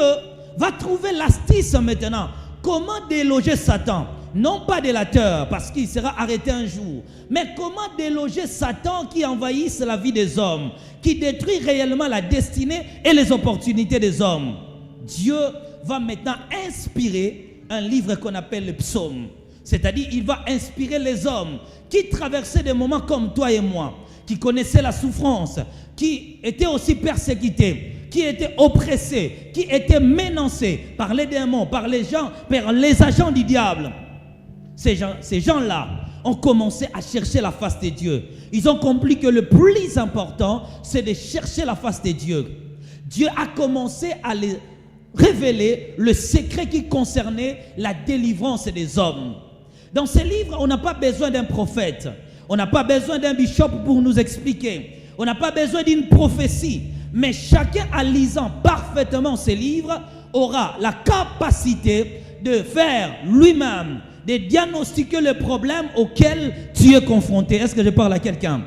va trouver l'astuce maintenant. Comment déloger Satan? Non pas de la terre, parce qu'il sera arrêté un jour, mais comment déloger Satan qui envahisse la vie des hommes, qui détruit réellement la destinée et les opportunités des hommes. Dieu va maintenant inspirer un livre qu'on appelle le psaume. C'est-à-dire, il va inspirer les hommes qui traversaient des moments comme toi et moi, qui connaissaient la souffrance, qui étaient aussi persécutés, qui étaient oppressés, qui étaient menacés par les démons, par les agents du diable. Ces gens-là ont commencé à chercher la face de Dieu. Ils ont compris que le plus important, c'est de chercher la face de Dieu. Dieu a commencé à les révéler le secret qui concernait la délivrance des hommes. Dans ce livre, on n'a pas besoin d'un prophète. On n'a pas besoin d'un bishop pour nous expliquer. On n'a pas besoin d'une prophétie. Mais chacun, en lisant parfaitement ces livres, aura la capacité de faire lui-même, de diagnostiquer le problème auquel tu es confronté. Est-ce que je parle à quelqu'un?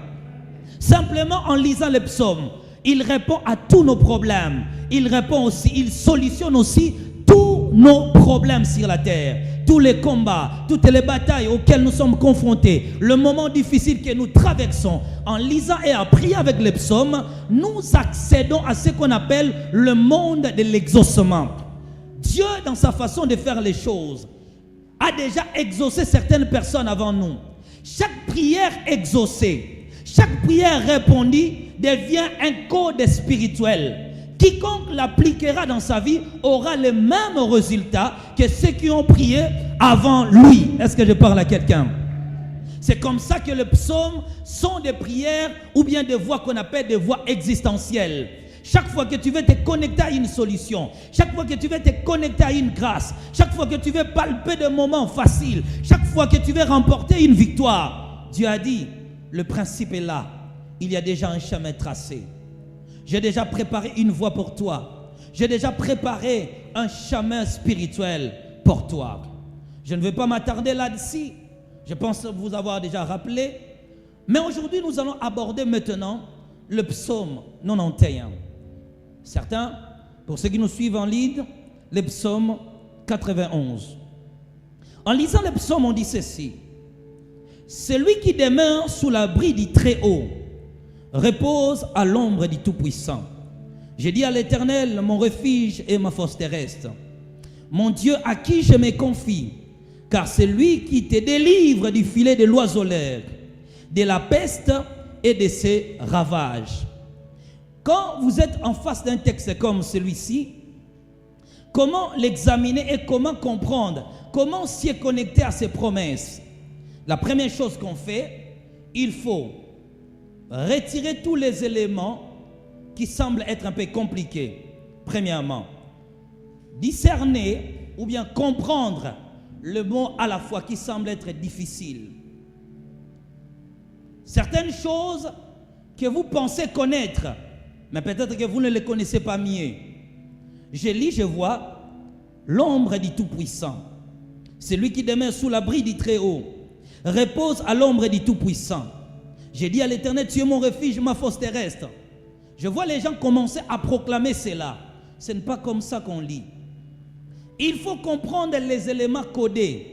Simplement en lisant les psaumes, il répond à tous nos problèmes. Il répond aussi, il solutionne aussi tous nos problèmes sur la terre. Tous les combats, toutes les batailles auxquelles nous sommes confrontés, le moment difficile que nous traversons, en lisant et en priant avec les psaumes, nous accédons à ce qu'on appelle le monde de l'exaucement. Dieu, dans sa façon de faire les choses, a déjà exaucé certaines personnes avant nous. Chaque prière exaucée, chaque prière répondue devient un code spirituel. Quiconque l'appliquera dans sa vie aura les mêmes résultats que ceux qui ont prié avant lui. Est-ce que je parle à quelqu'un? C'est comme ça que les psaumes sont des prières ou bien des voix qu'on appelle des voix existentielles. Chaque fois que tu veux te connecter à une solution, chaque fois que tu veux te connecter à une grâce, chaque fois que tu veux palper des moments faciles, chaque fois que tu veux remporter une victoire, Dieu a dit, le principe est là. Il y a déjà un chemin tracé. J'ai déjà préparé une voie pour toi. J'ai déjà préparé un chemin spirituel pour toi. Je ne vais pas m'attarder là-dessus. Je pense vous avoir déjà rappelé. Mais aujourd'hui, nous allons aborder maintenant le psaume 91. Certains, pour ceux qui nous suivent en ligne, le psaume 91. En lisant le psaume, on dit ceci. Celui qui demeure sous l'abri du Très-Haut repose à l'ombre du Tout-Puissant. J'ai dit à l'Éternel, mon refuge et ma force terrestre, mon Dieu à qui je me confie, car c'est lui qui te délivre du filet de l'oiseleur, de la peste et de ses ravages. Quand vous êtes en face d'un texte comme celui-ci, comment l'examiner et comment comprendre, comment s'y connecter à ses promesses? La première chose qu'on fait, il faut retirer tous les éléments qui semblent être un peu compliqués. Premièrement, discerner ou bien comprendre le mot à la fois qui semble être difficile. Certaines choses que vous pensez connaître, mais peut-être que vous ne les connaissez pas mieux. Je lis, je vois l'ombre du Tout-Puissant. Celui qui demeure sous l'abri du Très-Haut repose à l'ombre du Tout-Puissant. J'ai dit à l'Éternel, tu es mon refuge, ma force terrestre. Je vois les gens commencer à proclamer cela. Ce n'est pas comme ça qu'on lit. Il faut comprendre les éléments codés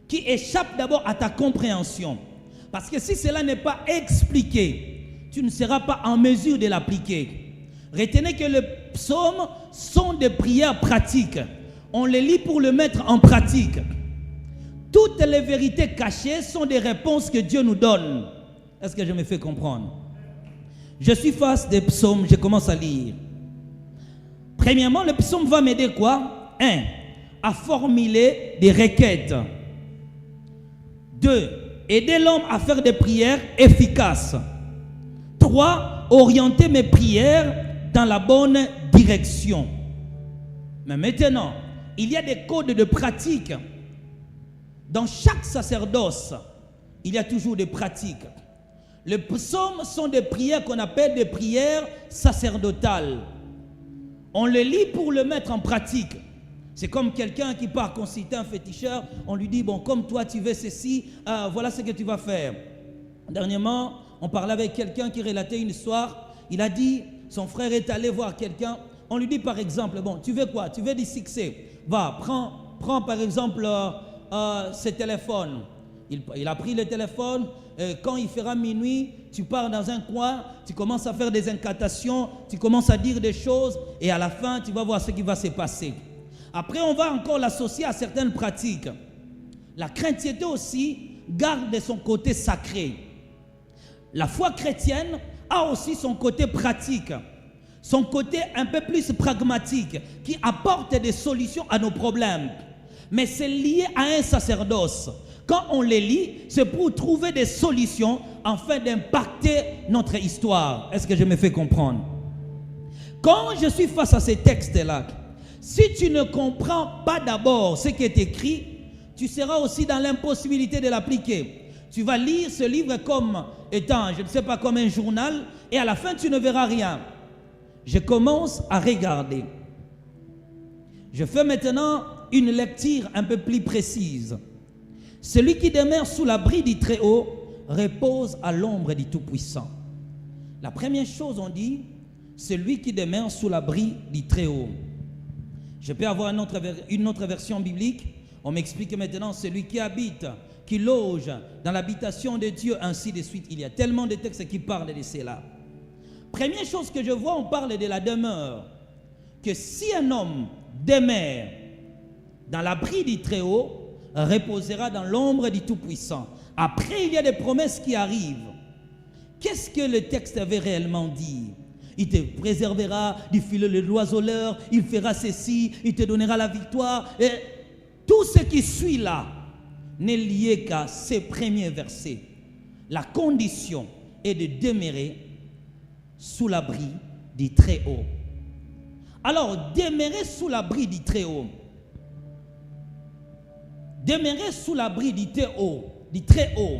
qui échappent d'abord à ta compréhension. Parce que si cela n'est pas expliqué, tu ne seras pas en mesure de l'appliquer. Retenez que les psaumes sont des prières pratiques. On les lit pour le mettre en pratique. Toutes les vérités cachées sont des réponses que Dieu nous donne. Est-ce que je me fais comprendre? Je suis face des psaumes, je commence à lire. Premièrement, le psaume va m'aider quoi? 1. À formuler des requêtes. 2. Aider l'homme à faire des prières efficaces. 3. Orienter mes prières dans la bonne direction. Mais maintenant, il y a des codes de pratique. Dans chaque sacerdoce, il y a toujours des pratiques. Les psaumes sont des prières qu'on appelle des prières sacerdotales. On les lit pour le mettre en pratique. C'est comme quelqu'un qui part consulter un féticheur, on lui dit, bon, comme toi tu veux ceci, voilà ce que tu vas faire. Dernièrement, on parlait avec quelqu'un qui relatait une histoire, il a dit, son frère est allé voir quelqu'un, on lui dit par exemple, bon, tu veux quoi? Tu veux du succès? Va, prends par exemple ce téléphone. Il a pris le téléphone, quand il fera minuit, tu pars dans un coin, tu commences à faire des incantations, tu commences à dire des choses, et à la fin, tu vas voir ce qui va se passer. Après, on va encore l'associer à certaines pratiques. La chrétienté aussi garde son côté sacré. La foi chrétienne a aussi son côté pratique, son côté un peu plus pragmatique, qui apporte des solutions à nos problèmes. Mais c'est lié à un sacerdoce. Quand on les lit, c'est pour trouver des solutions afin d'impacter notre histoire. Est-ce que je me fais comprendre? Quand je suis face à ces textes-là, si tu ne comprends pas d'abord ce qui est écrit, tu seras aussi dans l'impossibilité de l'appliquer. Tu vas lire ce livre comme étant, je ne sais pas, comme un journal, et à la fin, tu ne verras rien. Je commence à regarder. Je fais maintenant une lecture un peu plus précise. Celui qui demeure sous l'abri du Très-Haut repose à l'ombre du Tout-Puissant. La première chose, on dit, celui qui demeure sous l'abri du Très-Haut. Je peux avoir une autre version biblique. On m'explique maintenant celui qui habite, qui loge dans l'habitation de Dieu, ainsi de suite. Il y a tellement de textes qui parlent de cela. Première chose que je vois, on parle de la demeure. Que si un homme demeure dans l'abri du Très-Haut, reposera dans l'ombre du Tout-Puissant. Après, il y a des promesses qui arrivent. Qu'est-ce que le texte avait réellement dit? Il te préservera du filet de l'oiseleur, il fera ceci, il te donnera la victoire. Et tout ce qui suit là n'est lié qu'à ces premiers versets. La condition est de demeurer sous l'abri du Très-Haut. Alors, demeurer sous l'abri du Très-Haut. Demeurer sous l'abri du Très-Haut,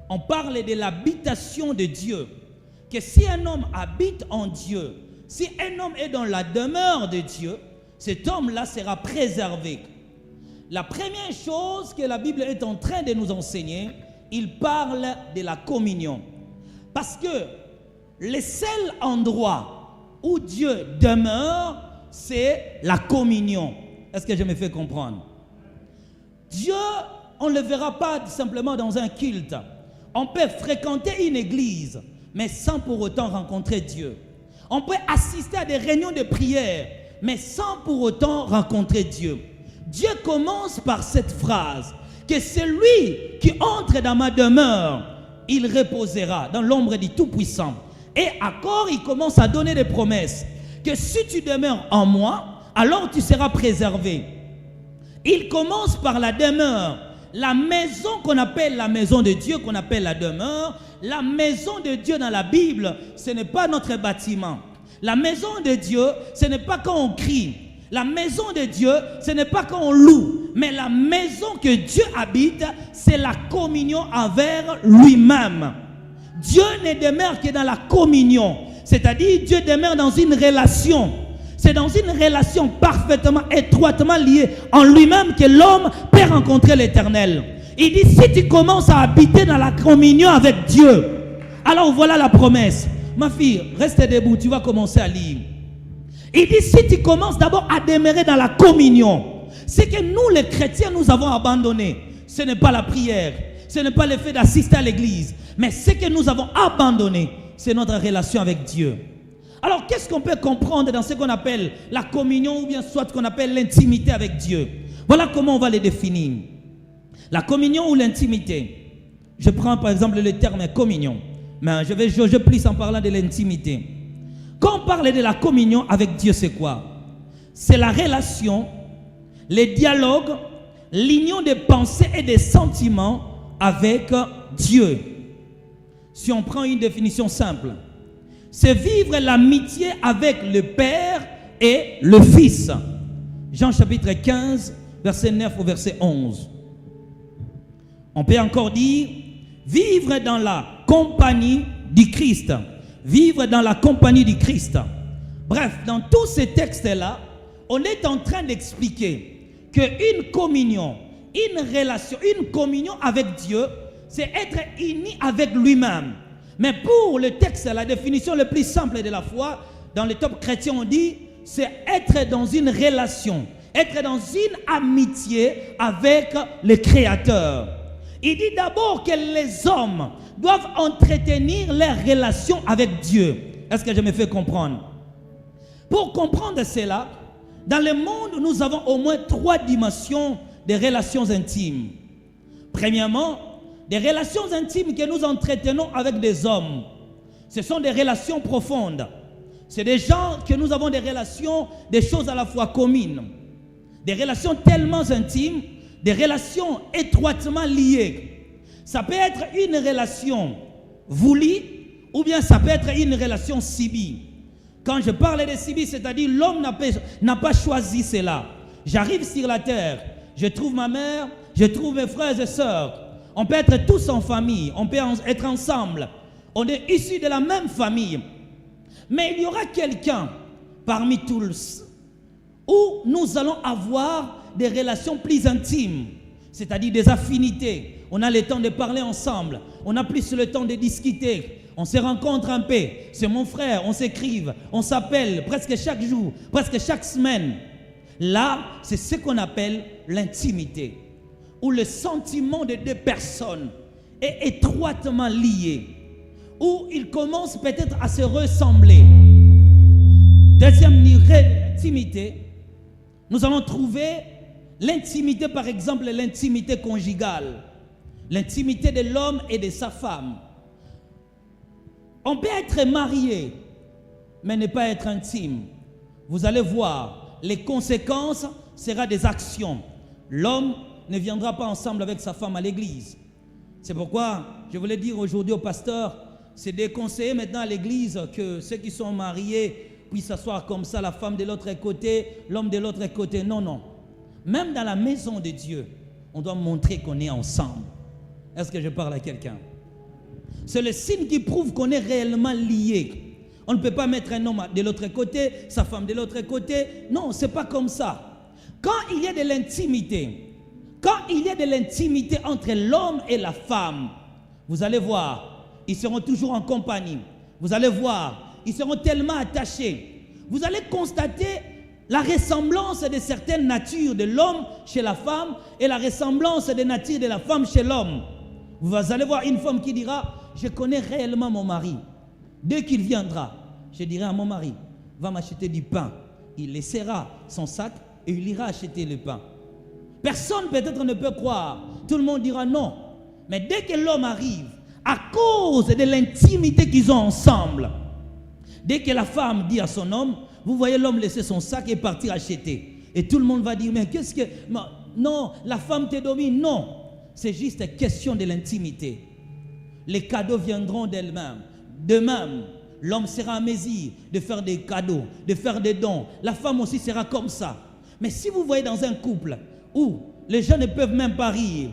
on parle de l'habitation de Dieu. Que si un homme habite en Dieu, si un homme est dans la demeure de Dieu, cet homme-là sera préservé. La première chose que la Bible est en train de nous enseigner, il parle de la communion. Parce que le seul endroit où Dieu demeure, c'est la communion. Est-ce que je me fais comprendre? Dieu, on ne le verra pas simplement dans un culte. On peut fréquenter une église, mais sans pour autant rencontrer Dieu. On peut assister à des réunions de prière, mais sans pour autant rencontrer Dieu. Dieu commence par cette phrase, que celui qui entre dans ma demeure, il reposera dans l'ombre du Tout-Puissant. Et encore, il commence à donner des promesses, que si tu demeures en moi, alors tu seras préservé. Il commence par la demeure. La maison qu'on appelle la maison de Dieu, qu'on appelle la demeure, la maison de Dieu dans la Bible, ce n'est pas notre bâtiment. La maison de Dieu, ce n'est pas quand on crie. La maison de Dieu, ce n'est pas quand on loue. Mais la maison que Dieu habite, c'est la communion envers lui-même. Dieu ne demeure que dans la communion. C'est-à-dire, Dieu demeure dans une relation. C'est dans une relation parfaitement, étroitement liée en lui-même que l'homme peut rencontrer l'Éternel. Il dit, si tu commences à habiter dans la communion avec Dieu, alors voilà la promesse. Ma fille, reste debout, tu vas commencer à lire. Il dit, si tu commences d'abord à demeurer dans la communion, c'est que nous les chrétiens, nous avons abandonné. Ce n'est pas la prière, ce n'est pas le fait d'assister à l'église, mais ce que nous avons abandonné, c'est notre relation avec Dieu. Alors, qu'est-ce qu'on peut comprendre dans ce qu'on appelle la communion ou bien soit qu'on appelle l'intimité avec Dieu? Voilà comment on va les définir. La communion ou l'intimité. Je prends par exemple le terme communion, mais je vais jauger plus en parlant de l'intimité. Quand on parle de la communion avec Dieu, c'est quoi? C'est la relation, les dialogues, l'union des pensées et des sentiments avec Dieu. Si on prend une définition simple, c'est vivre l'amitié avec le Père et le Fils. Jean chapitre 15, verset 9 au verset 11. On peut encore dire, vivre dans la compagnie du Christ. Vivre dans la compagnie du Christ. Bref, dans tous ces textes-là, on est en train d'expliquer qu'une communion, une relation, une communion avec Dieu, c'est être uni avec lui-même. Mais pour le texte, la définition la plus simple de la foi, dans les top chrétiens, on dit, c'est être dans une relation, être dans une amitié avec le Créateur. Il dit d'abord que les hommes doivent entretenir leur relation avec Dieu. Est-ce que je me fais comprendre? Pour comprendre cela, dans le monde, nous avons au moins 3 dimensions de relations intimes. Premièrement, des relations intimes que nous entretenons avec des hommes. Ce sont des relations profondes. C'est des gens que nous avons des relations, des choses à la fois communes. Des relations tellement intimes, des relations étroitement liées. Ça peut être une relation voulue ou bien ça peut être une relation subie. Quand je parle de subie, c'est-à-dire l'homme n'a pas choisi cela. J'arrive sur la terre, je trouve ma mère, je trouve mes frères et sœurs. On peut être tous en famille, on peut être ensemble. On est issus de la même famille. Mais il y aura quelqu'un parmi tous où nous allons avoir des relations plus intimes, c'est-à-dire des affinités. On a le temps de parler ensemble, on a plus le temps de discuter, on se rencontre un peu, c'est mon frère, on s'écrive, on s'appelle presque chaque jour, presque chaque semaine. Là, c'est ce qu'on appelle l'intimité, où le sentiment de deux personnes est étroitement lié, où ils commencent peut-être à se ressembler. Deuxième niveau d'intimité, nous allons trouver l'intimité, par exemple, l'intimité conjugale, l'intimité de l'homme et de sa femme. On peut être marié, mais ne pas être intime. Vous allez voir, les conséquences seront des actions. L'homme ne viendra pas ensemble avec sa femme à l'église. C'est pourquoi je voulais dire aujourd'hui au pasteur, c'est déconseillé maintenant à l'église que ceux qui sont mariés puissent s'asseoir comme ça, la femme de l'autre côté, l'homme de l'autre côté. Non, non. Même dans la maison de Dieu, on doit montrer qu'on est ensemble. Est-ce que je parle à quelqu'un? C'est le signe qui prouve qu'on est réellement liés. On ne peut pas mettre un homme de l'autre côté, sa femme de l'autre côté. Non, ce n'est pas comme ça. Quand il y a de l'intimité, entre l'homme et la femme, vous allez voir, ils seront toujours en compagnie. Vous allez voir, ils seront tellement attachés. Vous allez constater la ressemblance de certaines natures de l'homme chez la femme et la ressemblance des natures de la femme chez l'homme. Vous allez voir une femme qui dira, je connais réellement mon mari. Dès qu'il viendra, je dirai à mon mari, va m'acheter du pain. Il laissera son sac et il ira acheter le pain. Personne peut-être ne peut croire. Tout le monde dira non. Mais dès que l'homme arrive, à cause de l'intimité qu'ils ont ensemble, dès que la femme dit à son homme, vous voyez l'homme laisser son sac et partir acheter. Et tout le monde va dire, mais qu'est-ce que... Non, la femme te domine. Non, c'est juste question de l'intimité. Les cadeaux viendront d'elles-mêmes. De même, l'homme sera à mesure de faire des cadeaux, de faire des dons. La femme aussi sera comme ça. Mais si vous voyez dans un couple où les gens ne peuvent même pas rire,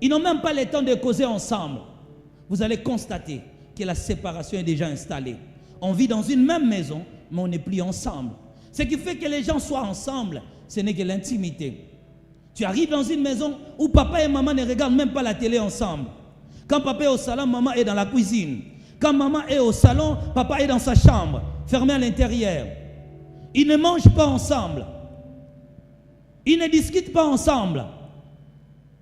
ils n'ont même pas le temps de causer ensemble, vous allez constater que la séparation est déjà installée. On vit dans une même maison, mais on n'est plus ensemble. Ce qui fait que les gens soient ensemble, ce n'est que l'intimité. Tu arrives dans une maison où papa et maman ne regardent même pas la télé ensemble. Quand papa est au salon, maman est dans la cuisine. Quand maman est au salon, papa est dans sa chambre, fermé à l'intérieur. Ils ne mangent pas ensemble. Ils ne discutent pas ensemble.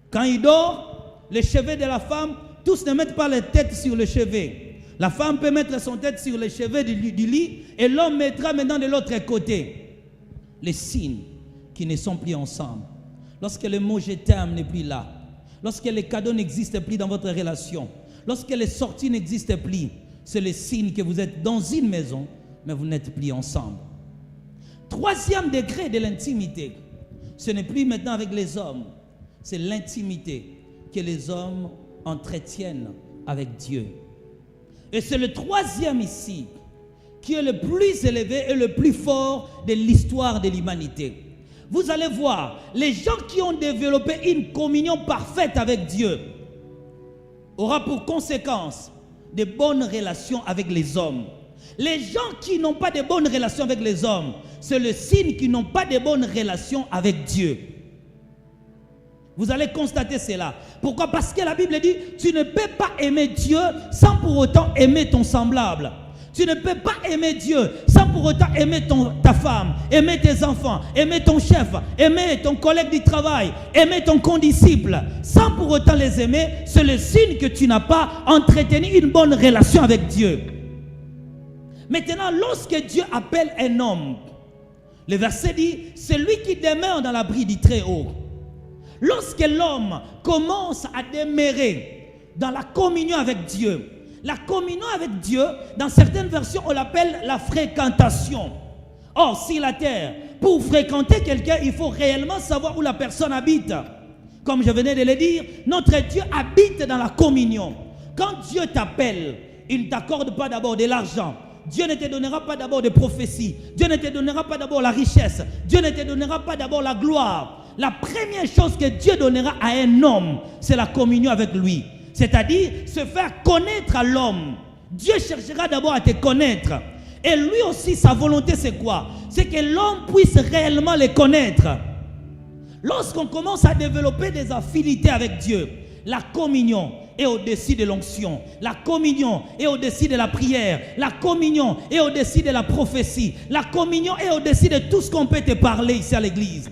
Quand il dort, les cheveux de la femme, tous ne mettent pas la tête sur le chevet. La femme peut mettre son tête sur le chevet du lit et l'homme mettra maintenant de l'autre côté. Les signes qui ne sont plus ensemble. Lorsque le mot je t'aime n'est plus là. Lorsque les cadeaux n'existent plus dans votre relation. Lorsque les sorties n'existent plus. C'est le signe que vous êtes dans une maison, mais vous n'êtes plus ensemble. Troisième degré de l'intimité. Ce n'est plus maintenant avec les hommes. C'est l'intimité que les hommes entretiennent avec Dieu. Et c'est le troisième ici qui est le plus élevé et le plus fort de l'histoire de l'humanité. Vous allez voir, les gens qui ont développé une communion parfaite avec Dieu auront pour conséquence de bonnes relations avec les hommes. Les gens qui n'ont pas de bonnes relations avec les hommes, c'est le signe qu'ils n'ont pas de bonnes relations avec Dieu. Vous allez constater cela. Pourquoi? Parce que la Bible dit, tu ne peux pas aimer Dieu sans pour autant aimer ton semblable. Tu ne peux pas aimer Dieu sans pour autant aimer ta femme, aimer tes enfants, aimer ton chef, aimer ton collègue du travail, aimer ton condisciple. Sans pour autant les aimer, c'est le signe que tu n'as pas entretenu une bonne relation avec Dieu. Maintenant, lorsque Dieu appelle un homme, le verset dit, c'est lui qui demeure dans l'abri du Très-Haut. Lorsque l'homme commence à demeurer dans la communion avec Dieu, la communion avec Dieu, dans certaines versions, on l'appelle la fréquentation. Or, sur la terre, pour fréquenter quelqu'un, il faut réellement savoir où la personne habite. Comme je venais de le dire, notre Dieu habite dans la communion. Quand Dieu t'appelle, il ne t'accorde pas d'abord de l'argent. Dieu ne te donnera pas d'abord de prophéties. Dieu ne te donnera pas d'abord la richesse. Dieu ne te donnera pas d'abord la gloire. La première chose que Dieu donnera à un homme, c'est la communion avec lui. C'est-à-dire se faire connaître à l'homme. Dieu cherchera d'abord à te connaître. Et lui aussi, sa volonté, c'est quoi? C'est que l'homme puisse réellement les connaître. Lorsqu'on commence à développer des affinités avec Dieu, la communion est au-dessus de l'onction. La communion est au-dessus de la prière. La communion est au-dessus de la prophétie. La communion est au-dessus de tout ce qu'on peut te parler ici à l'église.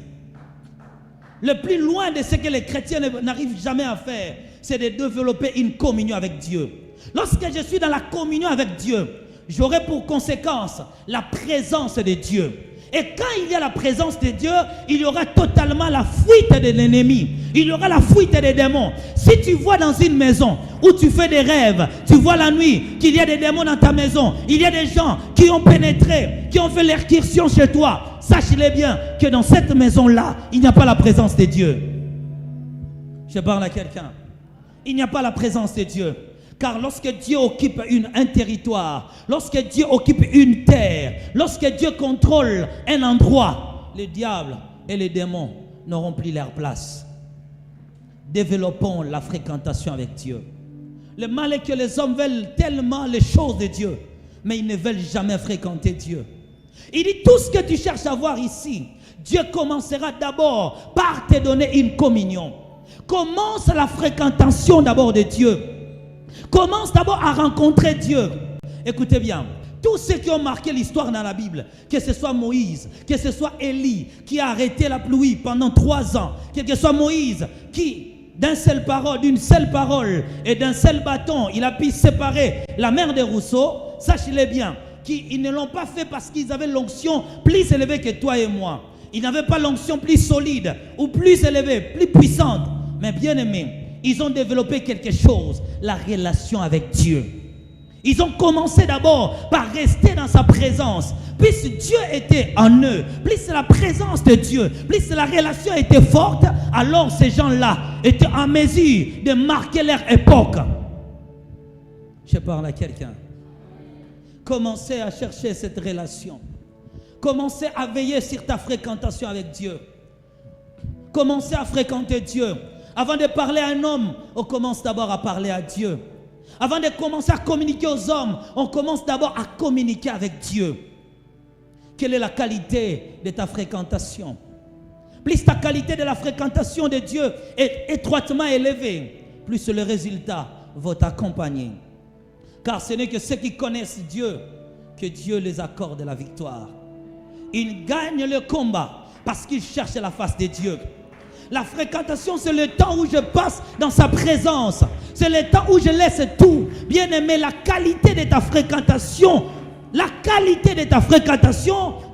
Le plus loin de ce que les chrétiens n'arrivent jamais à faire, c'est de développer une communion avec Dieu. Lorsque je suis dans la communion avec Dieu, j'aurai pour conséquence la présence de Dieu. Et quand il y a la présence de Dieu, il y aura totalement la fuite de l'ennemi. Il y aura la fuite des démons. Si tu vois dans une maison où tu fais des rêves, tu vois la nuit qu'il y a des démons dans ta maison, il y a des gens qui ont pénétré, qui ont fait l'excursion chez toi, sache-le bien que dans cette maison-là, il n'y a pas la présence de Dieu. Je parle à quelqu'un. Il n'y a pas la présence de Dieu. Car lorsque Dieu occupe un territoire, lorsque Dieu occupe une terre, lorsque Dieu contrôle un endroit, le diable et les démons n'auront plus leur place. Développons la fréquentation avec Dieu. Le mal est que les hommes veulent tellement les choses de Dieu, mais ils ne veulent jamais fréquenter Dieu. Il dit tout ce que tu cherches à voir ici, Dieu commencera d'abord par te donner une communion. Commence la fréquentation d'abord de Dieu. Commence d'abord à rencontrer Dieu. Écoutez bien, tous ceux qui ont marqué l'histoire dans la Bible, que ce soit Moïse, que ce soit Élie qui a arrêté la pluie pendant 3 ans, que ce soit Moïse qui, d'une seule parole et d'un seul bâton, il a pu séparer la mer des Rousseaux, sachez-le bien, qu'ils ne l'ont pas fait parce qu'ils avaient l'onction plus élevée que toi et moi. Ils n'avaient pas l'onction plus solide ou plus élevée, plus puissante, mais bien aimé. Ils ont développé quelque chose, la relation avec Dieu. Ils ont commencé d'abord par rester dans sa présence. Plus Dieu était en eux, plus la présence de Dieu, plus la relation était forte, alors ces gens-là étaient en mesure de marquer leur époque. Je parle à quelqu'un. Commencez à chercher cette relation. Commencez à veiller sur ta fréquentation avec Dieu. Commencez à fréquenter Dieu. Avant de parler à un homme, on commence d'abord à parler à Dieu. Avant de commencer à communiquer aux hommes, on commence d'abord à communiquer avec Dieu. Quelle est la qualité de ta fréquentation? Plus ta qualité de la fréquentation de Dieu est étroitement élevée, plus le résultat va t'accompagner. Car ce n'est que ceux qui connaissent Dieu que Dieu les accorde la victoire. Ils gagnent le combat parce qu'ils cherchent la face de Dieu. La fréquentation, c'est le temps où je passe dans sa présence. C'est le temps où je laisse tout. Bien aimé, la qualité de ta fréquentation,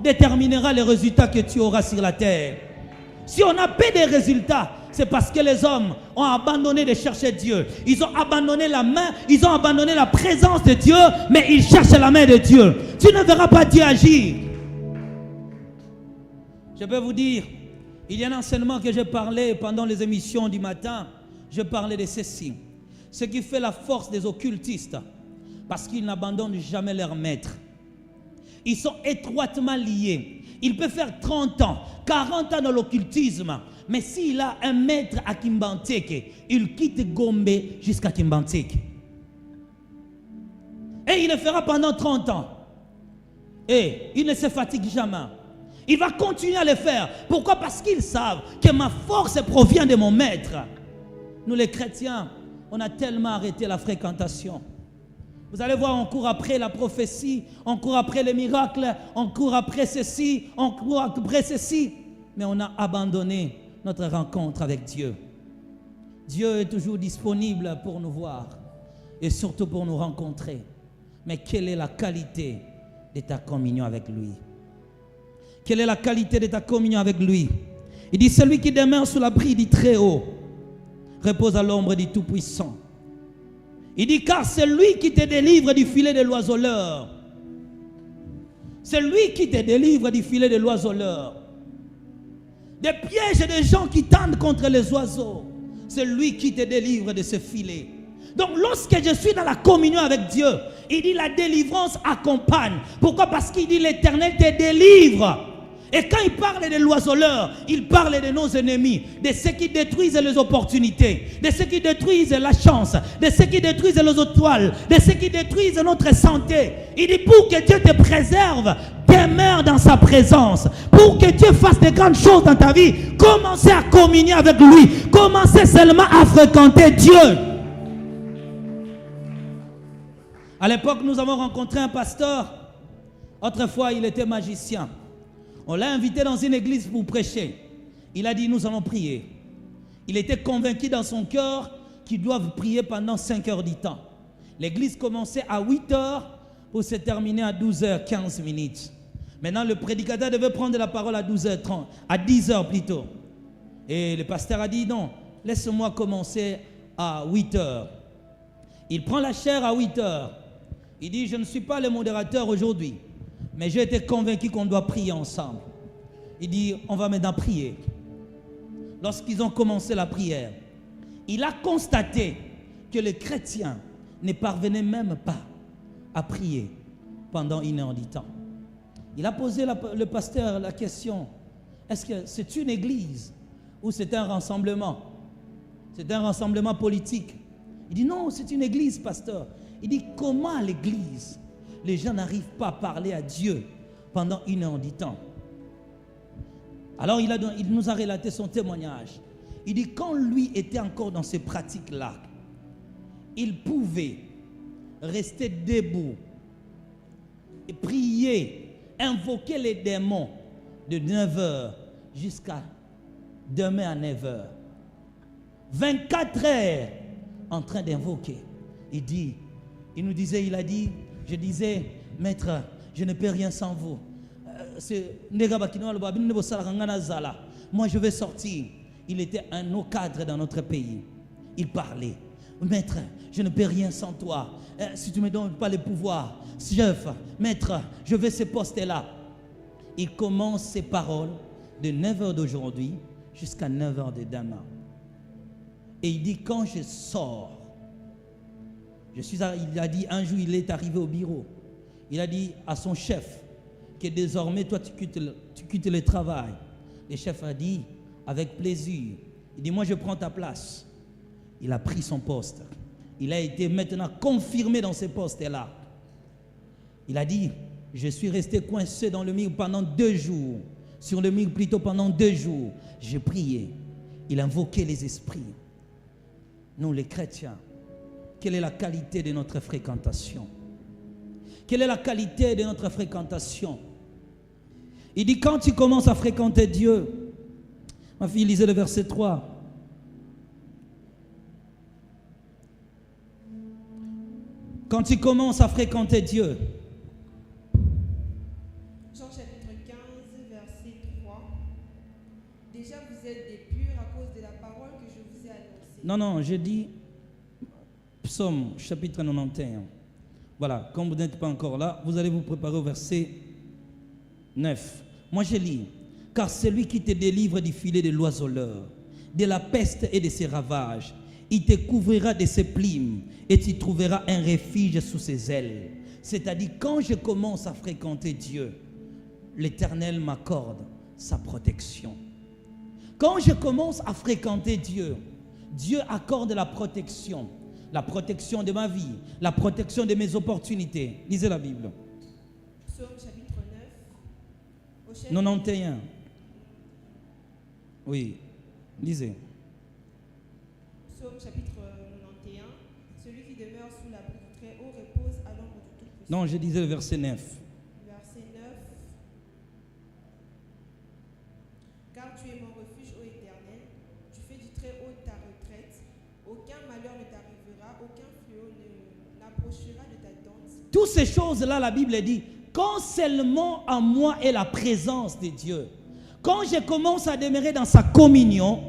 déterminera les résultats que tu auras sur la terre. Si on a peu de résultats, c'est parce que les hommes ont abandonné de chercher Dieu. Ils ont abandonné la main, ils ont abandonné la présence de Dieu, mais ils cherchent la main de Dieu. Tu ne verras pas Dieu agir. Je peux vous dire, il y a un enseignement que j'ai parlé pendant les émissions du matin. Je parlais de ceci. Ce qui fait la force des occultistes, parce qu'ils n'abandonnent jamais leur maître. Ils sont étroitement liés. Il peut faire 30 ans, 40 ans dans l'occultisme, mais s'il a un maître à Kimbanteke, il quitte Gombe jusqu'à Kimbanteke. Et il le fera pendant 30 ans. Et il ne se fatigue jamais. Il va continuer à le faire. Pourquoi? Parce qu'ils savent que ma force provient de mon maître. Nous les chrétiens, on a tellement arrêté la fréquentation. Vous allez voir, on court après la prophétie, on court après les miracles, on court après ceci, on court après ceci. Mais on a abandonné notre rencontre avec Dieu. Dieu est toujours disponible pour nous voir et surtout pour nous rencontrer. Mais quelle est la qualité de ta communion avec lui? Quelle est la qualité de ta communion avec lui? Il dit, celui qui demeure sous l'abri du Très-Haut repose à l'ombre du Tout-Puissant. Il dit, car c'est lui qui te délivre du filet de l'oiseleur. C'est lui qui te délivre du filet de l'oiseleur. Des pièges des gens qui tendent contre les oiseaux. C'est lui qui te délivre de ce filet. Donc lorsque je suis dans la communion avec Dieu, il dit la délivrance accompagne. Pourquoi? Parce qu'il dit l'Éternel te délivre. Et quand il parle de l'oiseleur, il parle de nos ennemis, de ceux qui détruisent les opportunités, de ceux qui détruisent la chance, de ceux qui détruisent les étoiles, de ceux qui détruisent notre santé. Il dit pour que Dieu te préserve, demeure dans sa présence, pour que Dieu fasse de grandes choses dans ta vie, commencez à communier avec lui. Commencez seulement à fréquenter Dieu. À l'époque, nous avons rencontré un pasteur. Autrefois, il était magicien. On l'a invité dans une église pour prêcher. Il a dit, nous allons prier. Il était convaincu dans son cœur qu'ils doivent prier pendant 5 heures du temps. L'église commençait à 8 heures pour se terminer à 12h15 minutes. Maintenant, le prédicateur devait prendre la parole à 12h30, à 10h plutôt. Et le pasteur a dit, non, laisse-moi commencer à 8 heures. Il prend la chaire à 8 heures. Il dit, je ne suis pas le modérateur aujourd'hui, mais j'ai été convaincu qu'on doit prier ensemble. Il dit, on va maintenant prier. Lorsqu'ils ont commencé la prière, il a constaté que les chrétiens ne parvenaient même pas à prier pendant 1 heure du temps. Il a posé le pasteur la question, est-ce que c'est une église ou c'est un rassemblement? C'est un rassemblement politique. Il dit non, c'est une église, pasteur. Il dit, comment à l'église, les gens n'arrivent pas à parler à Dieu pendant 1 heure du temps? Alors il nous a relaté son témoignage. Il dit, quand lui était encore dans ces pratiques-là, il pouvait rester debout et prier, invoquer les démons de 9h jusqu'à demain à 9h. 24 heures en train d'invoquer. Je disais, maître, je ne peux rien sans vous. Moi, je vais sortir. Il était un haut cadre dans notre pays. Il parlait. Maître, je ne peux rien sans toi. Si tu ne me donnes pas le pouvoir, chef, maître, je veux ce poste-là. Il commence ses paroles de 9h d'aujourd'hui jusqu'à 9h de demain. Et il dit, quand je sors, il a dit, un jour, il est arrivé au bureau. Il a dit à son chef que désormais, toi, tu quittes le travail. Le chef a dit, avec plaisir. Il dit, moi, je prends ta place. Il a pris son poste. Il a été maintenant confirmé dans ce poste-là. Il a dit, je suis resté coincé dans le mur pendant 2 jours. Sur le mur plutôt pendant 2 jours. J'ai prié. Il invoquait les esprits. Nous, les chrétiens, quelle est la qualité de notre fréquentation? Quelle est la qualité de notre fréquentation? Il dit, quand tu commences à fréquenter Dieu, ma fille, lisez le verset 3. Quand tu commences à fréquenter Dieu. Jean chapitre 15, verset 3. Déjà vous êtes des purs à cause de la parole que je vous ai annoncée. Non, je dis Psaume chapitre 91. Voilà, comme vous n'êtes pas encore là, vous allez vous préparer au verset 9. Moi je lis, car celui qui te délivre du filet de l'oiseleur, de la peste et de ses ravages, il te couvrira de ses plumes et tu trouveras un refuge sous ses ailes. C'est-à-dire, quand je commence à fréquenter Dieu, l'Éternel m'accorde sa protection. Quand je commence à fréquenter Dieu, Dieu accorde la protection de ma vie, la protection de mes opportunités. Lisez la Bible. Psaume chapitre 9. 91. Oui, lisez. Psaume chapitre 91. Celui qui demeure sous l'abri du Très-Haut repose à l'ombre du Tout-Puissant. Non, je disais le verset 9. Verset 9. Car tu es mon refuge, ô Éternel, tu fais du Très-Haut ta retraite. Aucun malheur ne t'arrivera, aucun fléau n'approchera de ta tente. Toutes ces choses-là, la Bible dit, quand seulement en moi est la présence de Dieu, quand je commence à demeurer dans sa communion,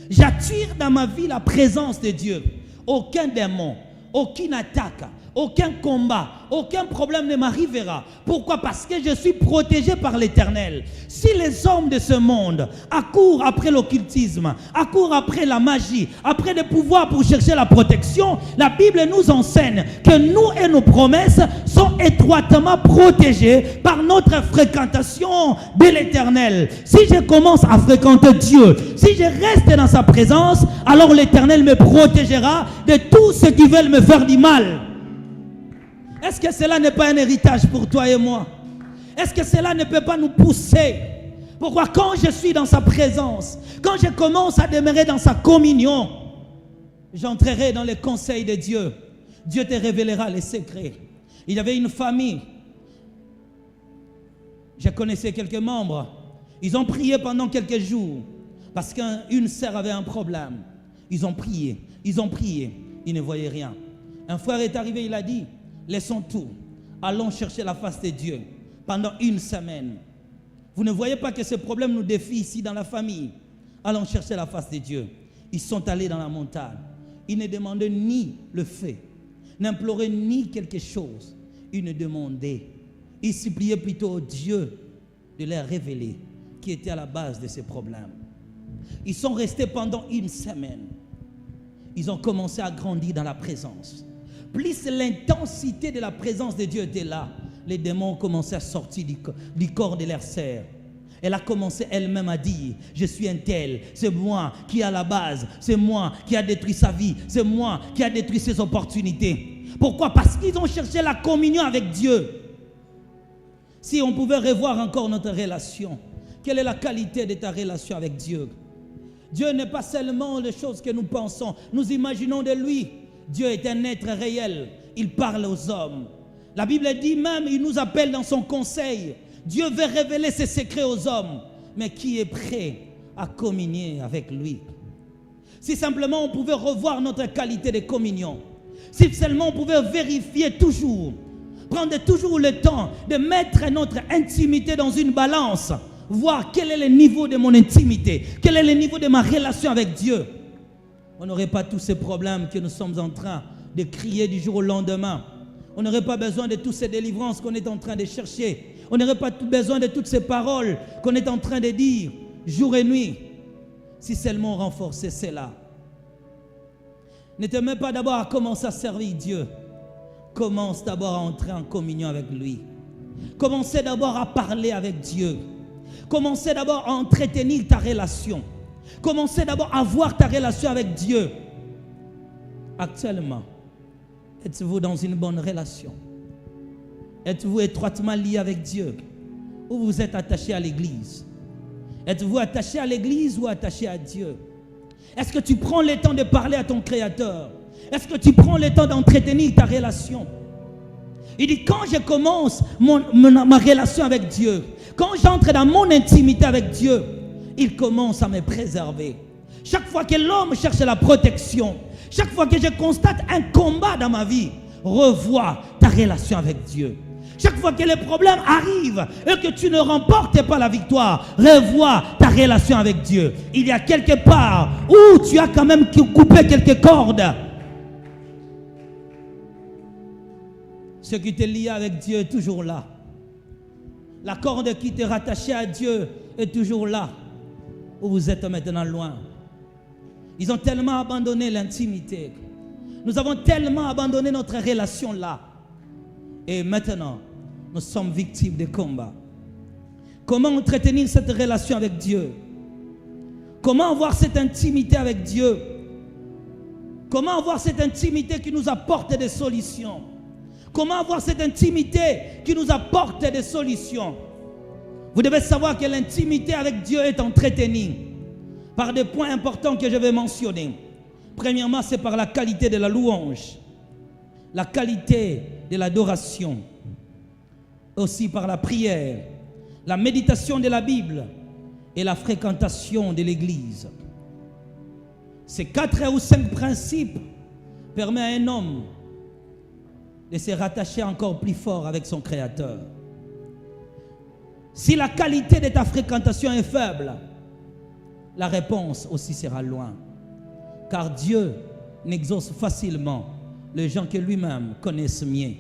j'attire dans ma vie la présence de Dieu. Aucun démon, aucune attaque, aucun combat, aucun problème ne m'arrivera. Pourquoi? Parce que je suis protégé par l'Éternel. Si les hommes de ce monde accourent après l'occultisme, accourent après la magie, après des pouvoirs pour chercher la protection, la Bible nous enseigne que nous et nos promesses sont étroitement protégés par notre fréquentation de l'Éternel. Si je commence à fréquenter Dieu, si je reste dans sa présence, alors l'Éternel me protégera de tous ceux qui veulent me faire du mal. Est-ce que cela n'est pas un héritage pour toi et moi? Est-ce que cela ne peut pas nous pousser? Pourquoi quand je suis dans sa présence, quand je commence à demeurer dans sa communion, j'entrerai dans les conseils de Dieu. Dieu te révélera les secrets. Il y avait une famille. Je connaissais quelques membres. Ils ont prié pendant quelques jours parce qu'une sœur avait un problème. Ils ont prié. Ils ne voyaient rien. Un frère est arrivé, il a dit, laissons tout. Allons chercher la face de Dieu pendant une semaine. Vous ne voyez pas que ce problème nous défie ici dans la famille. Allons chercher la face de Dieu. Ils sont allés dans la montagne. Ils ne demandaient ni le feu, n'imploraient ni quelque chose. Ils ne demandaient. Ils suppliaient plutôt Dieu de leur révéler qui était à la base de ces problèmes. Ils sont restés pendant une semaine. Ils ont commencé à grandir dans la présence. Plus l'intensité de la présence de Dieu était là, les démons ont commencé à sortir du corps de leur sœur. Elle a commencé elle-même à dire, je suis un tel, c'est moi qui est à la base, c'est moi qui a détruit sa vie, c'est moi qui a détruit ses opportunités. Pourquoi? Parce qu'ils ont cherché la communion avec Dieu. Si on pouvait revoir encore notre relation, quelle est la qualité de ta relation avec Dieu? Dieu n'est pas seulement les choses que nous pensons, nous imaginons de lui. Dieu est un être réel, il parle aux hommes. La Bible dit même, il nous appelle dans son conseil. Dieu veut révéler ses secrets aux hommes, mais qui est prêt à communier avec lui? Si simplement on pouvait revoir notre qualité de communion, si seulement on pouvait vérifier toujours, prendre toujours le temps de mettre notre intimité dans une balance, voir quel est le niveau de mon intimité, quel est le niveau de ma relation avec Dieu, on n'aurait pas tous ces problèmes que nous sommes en train de crier du jour au lendemain. On n'aurait pas besoin de toutes ces délivrances qu'on est en train de chercher. On n'aurait pas besoin de toutes ces paroles qu'on est en train de dire jour et nuit. Si seulement on renforçait cela. Ne te mets pas d'abord à commencer à servir Dieu. Commence d'abord à entrer en communion avec lui. Commencez d'abord à parler avec Dieu. Commencez d'abord à entretenir ta relation. Commencez d'abord à voir ta relation avec Dieu. Actuellement, êtes-vous dans une bonne relation? Êtes-vous étroitement lié avec Dieu? Ou vous êtes attaché à l'église? Êtes-vous attaché à l'église ou attaché à Dieu? Est-ce que tu prends le temps de parler à ton Créateur? Est-ce que tu prends le temps d'entretenir ta relation? Il dit, quand je commence ma relation avec Dieu, quand j'entre dans mon intimité avec Dieu, il commence à me préserver. Chaque fois que l'homme cherche la protection, chaque fois que je constate un combat dans ma vie, revois ta relation avec Dieu. Chaque fois que les problèmes arrivent et que tu ne remportes pas la victoire, revois ta relation avec Dieu. Il y a quelque part où tu as quand même coupé quelques cordes. Ce qui te lie avec Dieu est toujours là. La corde qui te rattachait à Dieu est toujours là. Où vous êtes maintenant loin. Ils ont tellement abandonné l'intimité. Nous avons tellement abandonné notre relation là. Et maintenant, nous sommes victimes de combats. Comment entretenir cette relation avec Dieu? Comment avoir cette intimité avec Dieu? Comment avoir cette intimité qui nous apporte des solutions? Comment avoir cette intimité qui nous apporte des solutions? Vous devez savoir que l'intimité avec Dieu est entretenue par des points importants que je vais mentionner. Premièrement, c'est par la qualité de la louange, la qualité de l'adoration, aussi par la prière, la méditation de la Bible et la fréquentation de l'Église. Ces 4 ou 5 principes permettent à un homme de se rattacher encore plus fort avec son Créateur. Si la qualité de ta fréquentation est faible, la réponse aussi sera loin. Car Dieu n'exauce facilement les gens que lui-même connaissent mieux.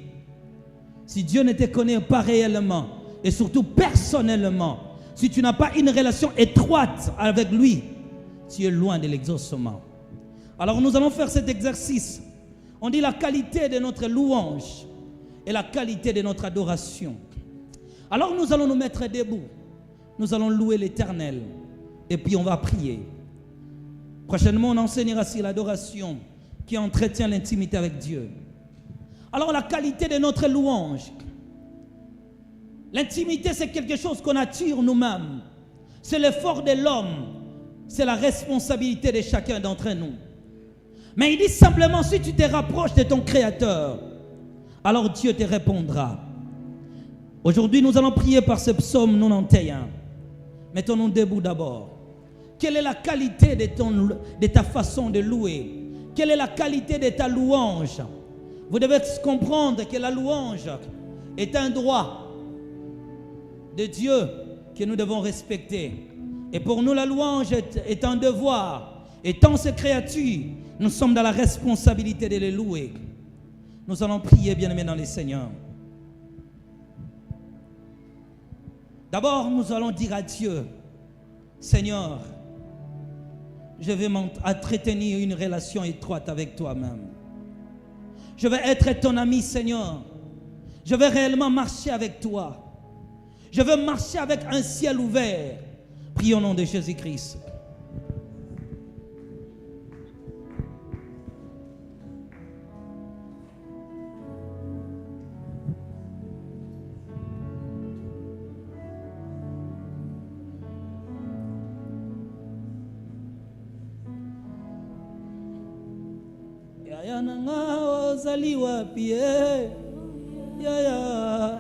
Si Dieu ne te connaît pas réellement et surtout personnellement, si tu n'as pas une relation étroite avec lui, tu es loin de l'exaucement. Alors nous allons faire cet exercice. On dit la qualité de notre louange et la qualité de notre adoration. Alors nous allons nous mettre debout. Nous allons louer l'Éternel. Et puis on va prier. Prochainement, on enseignera sur l'adoration qui entretient l'intimité avec Dieu. Alors la qualité de notre louange. L'intimité, c'est quelque chose qu'on attire nous-mêmes. C'est l'effort de l'homme. C'est la responsabilité de chacun d'entre nous. Mais il dit simplement, si tu te rapproches de ton Créateur, alors Dieu te répondra. Aujourd'hui, nous allons prier par ce psaume 91. Mettons-nous debout d'abord. Quelle est la qualité de ta façon de louer? Quelle est la qualité de ta louange? Vous devez comprendre que la louange est un droit de Dieu que nous devons respecter. Et pour nous, la louange est un devoir. Étant ces créatures, nous sommes dans la responsabilité de les louer. Nous allons prier, bien-aimés dans les Seigneurs. D'abord, nous allons dire à Dieu, Seigneur, je vais entretenir une relation étroite avec toi-même. Je vais être ton ami, Seigneur. Je vais réellement marcher avec toi. Je veux marcher avec un ciel ouvert. Prions au nom de Jésus-Christ. Yaya nanga ozali wapi e?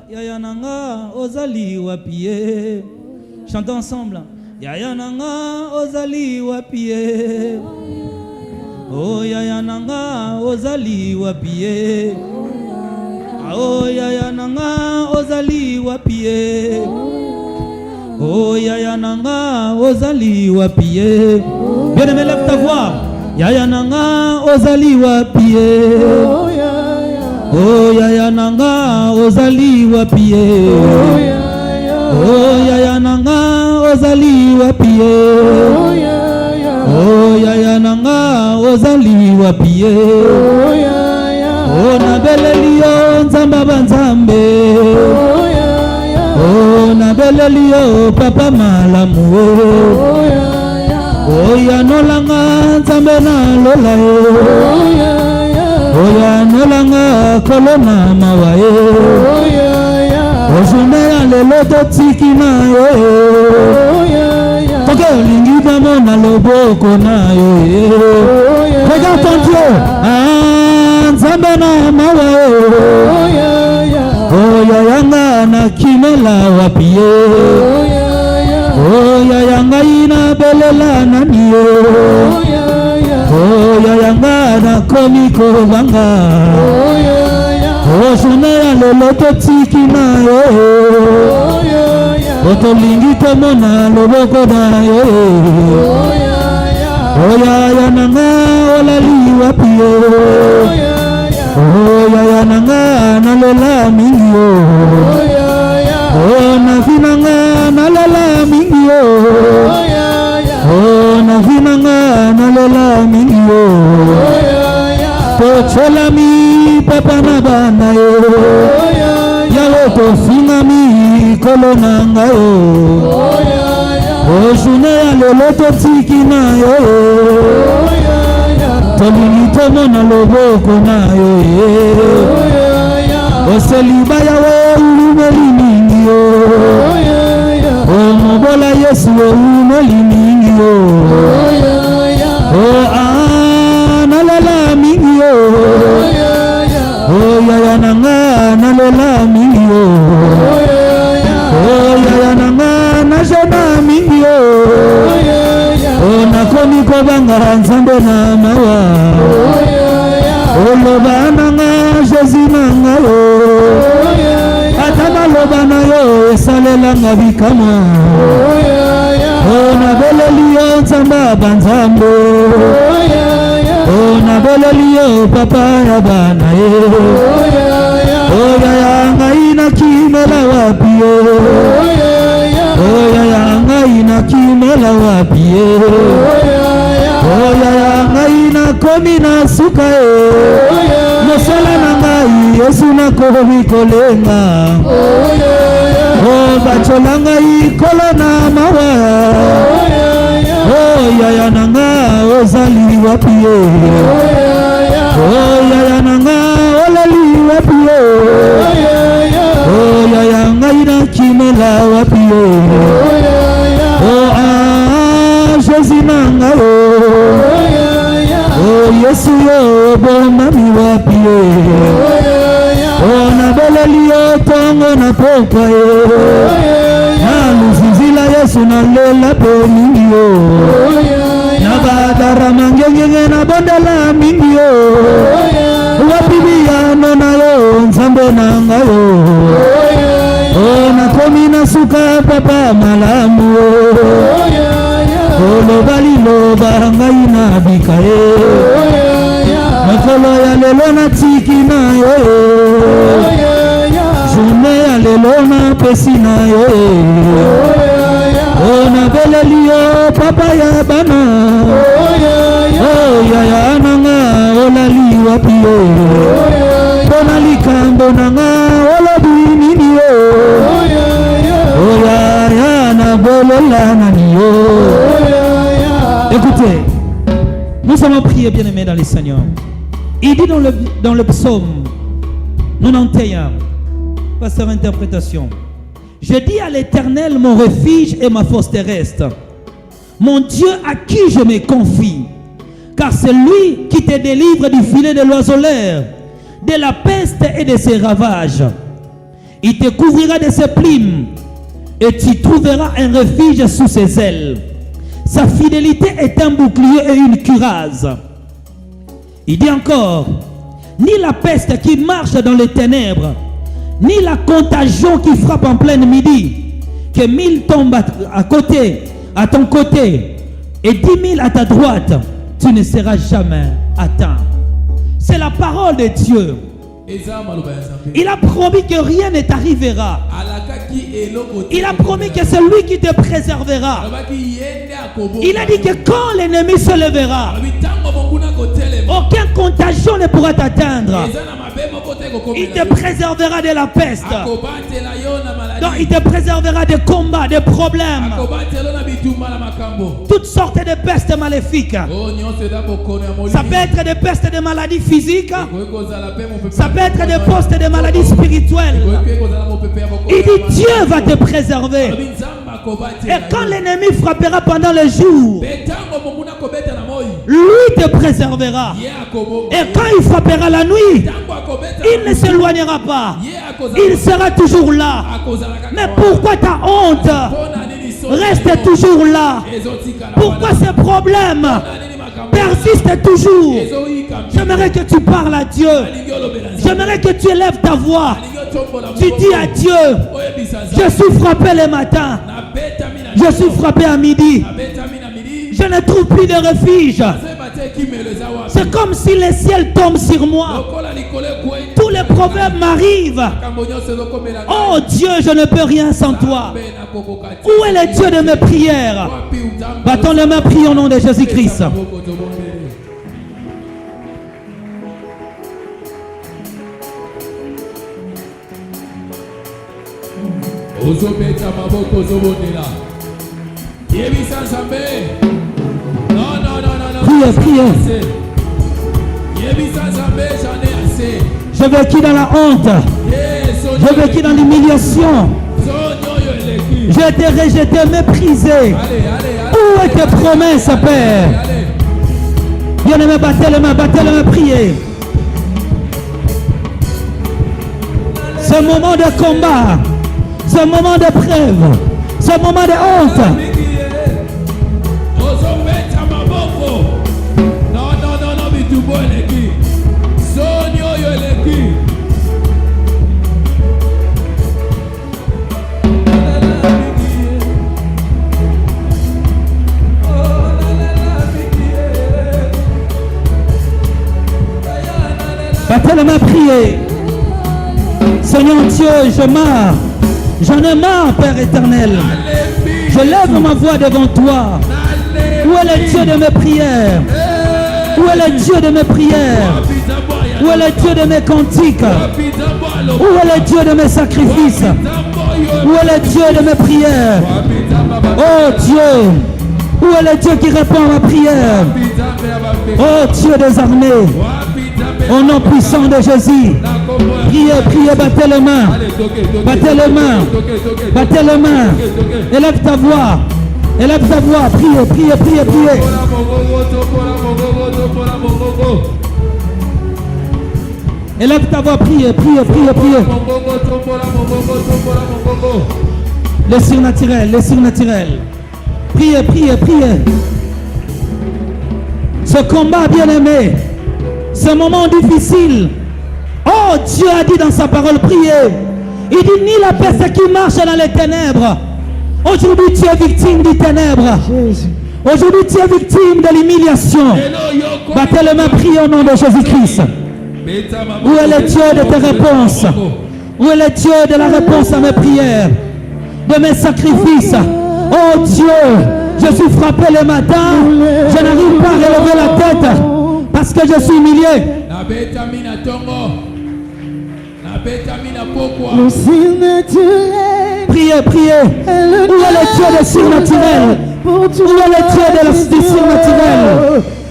Yaya nanga ozali wapi e? Chantons ensemble. Yaya nanga ozali wapi e? Oh yaya nanga ozali wapi e? Oh yaya nanga ozali wapi e? Oh yaya nanga ozali wapi e? Bien-aimé, lève ta voix. Yaya nanga ozali wapi e? Oh yaya nanga ozali wapi e? Oh yaya nanga ozali wapi e? Oh yaya nanga ozali wapi e? Oh nabeleli yo nzamba banzambe. Oh nabeleli yo papa malamu. Oh ya nolanga nzambe na lola e. Oh ya nolanga kolona mawa e. Ojune ya lelo totiki na yo e. Toke olingi damo na loboko na yo e. Regarde ton Dieu. Nzambe na mawa e. Oh ya yanga na kimela wapi e. Oh ya yanga ina belela nani e. Oh ya yanga na komiko banga. Oh jone ya lelo totiki na yo e. Otolingi tomona loboko na yo e. Oh ya nanga olali wapi e. Oh ya nanga nalela mingi yo. Oh na vinanga nalela mingi yo. Oh na vinanga nalela mingi yo. Tochola mi papa na bana yo. Yawo tofinga mi kolona nga yo. Oh june ya lelo totiki na yo. Tolini tomona loboko na yo. Oseliba yawe ulumeli mingi yo. Oh mobola Yesu ulumeli mingi yo. Oh nalela mingi yo. Oh yaya nanga nalela mingi yo. Oh yaya nanga najona mingi yo. Oh nakomi kobanga nzambe na mawa. Oh loba nanga Jésus nanga yo. Atana loba na yo esalela nga bikama. Oh nabeleli yo nzamba banzambe. Oh nabeleli yo papa ya bana ye. Oh yaya ngai na kimela wapi ye. Oh yaya ngai na kimela wapi ye. Oh yaya ngai na komi na suka ye. Mosala na ngai Yesu na komi kolenga. Oh bachola ngai kolona mawa. Oh yaya nanga ozali wapi ye. Oh yaya nanga olali wapi ye. Oh yaya ngai na bomela wapi yo. Oh ah, Jésus nanga yo. Oh Yesu yo bomami wapi yo. Oh na beleli yo tongo na popa yo. Na lusizila Yesu na lela pe mingi yo. Na badara mangenge na bondala mingi yo. Wapi biyano na yo nzambe nanga yo. Oh na komi na suka papa malamu yo. Oh lobali loba ngai na bikaye. Makolo ya lelo na tiki na yo. Journée ya lelo na pesi na yo. Oh na beleli yo papa ya bana. Oh ya nanga olali wapi yo. Bona likambo nanga olobi nini yo. Oh ya na bolola nani yo. Écoutez, nous allons prier, bien-aimés dans le Seigneur. Il dit dans le psaume 91, pasteur interprétation, je dis à l'Éternel mon refuge et ma force terrestre, mon Dieu à qui je me confie, car c'est lui qui te délivre du filet de l'oiseleur, de la peste et de ses ravages. Il te couvrira de ses plumes et tu trouveras un refuge sous ses ailes. Sa fidélité est un bouclier et une cuirasse. Il dit encore, ni la peste qui marche dans les ténèbres, ni la contagion qui frappe en pleine midi, que 1000 tombent à ton côté, et 10 000 à ta droite, tu ne seras jamais atteint. C'est la parole de Dieu. Il a promis que rien ne t'arrivera. Il a promis que c'est lui qui te préservera. Il a dit que quand l'ennemi se lèvera, aucune contagion ne pourra t'atteindre. Il te préservera de la peste. Donc il te préservera des combats, des problèmes, toutes sortes de pestes maléfiques. Ça peut être des pestes de maladies physiques. Ça peut être des postes de maladies spirituelles. Il dit Dieu va te préserver. Et quand l'ennemi frappera pendant le jour, lui te préservera. Et quand il frappera la nuit, il ne s'éloignera pas. Il sera toujours là. Mais pourquoi ta honte reste toujours là? Pourquoi ces problèmes persistent toujours? J'aimerais que tu parles à Dieu. J'aimerais que tu élèves ta voix. Tu dis à Dieu, je suis frappé le matin. Je suis frappé à midi. Je ne trouve plus de refuge. C'est comme si le ciel tombe sur moi. Tous les problèmes m'arrivent. Oh Dieu, je ne peux rien sans toi. Où est le Dieu de mes prières? Battons les mains, prions au nom de Jésus-Christ. Priez. Je vécu dans la honte. Je vécu dans l'humiliation. J'ai été rejeté, méprisé. Où est tes promesses, Père? Bien-aimé, battez les mains, priez. Ce moment de combat, ce moment de preuve, ce moment de honte. Battez les mains, priez. Seigneur Dieu, j'en ai marre, Père éternel. Je lève ma voix devant toi. Où est le Dieu de mes prières? Où est le Dieu de mes prières? Où est le Dieu de mes cantiques? Où est le Dieu de mes sacrifices? Où est le Dieu de mes prières? Oh Dieu, où est le Dieu qui répond à ma prière? Oh Dieu des armées, Au nom puissant de Jésus. Priez, priez, battez les mains. Battez les mains. Battez les mains. Élève ta voix. Élève ta voix. Priez, priez, priez, priez. Élève ta voix. Priez, priez, priez, priez. Le surnaturel, le surnaturel. Priez, priez, priez. Ce combat, bien-aimé, ce moment difficile. Oh, Dieu a dit dans sa parole, priez. Il dit, ni la peste qui marche dans les ténèbres. Aujourd'hui, tu es victime des ténèbres. Aujourd'hui, tu es victime de l'humiliation. Battez les mains, priez au nom de Jésus-Christ. Où est le Dieu de tes réponses? Où est le Dieu de la réponse à mes prières, de mes sacrifices? Oh Dieu, je suis frappé le matin, je n'arrive pas à relever la tête parce que je suis humilié. Le surnaturel. Priez, priez. Où est le Dieu du surnaturel? Où est le Dieu du surnaturel?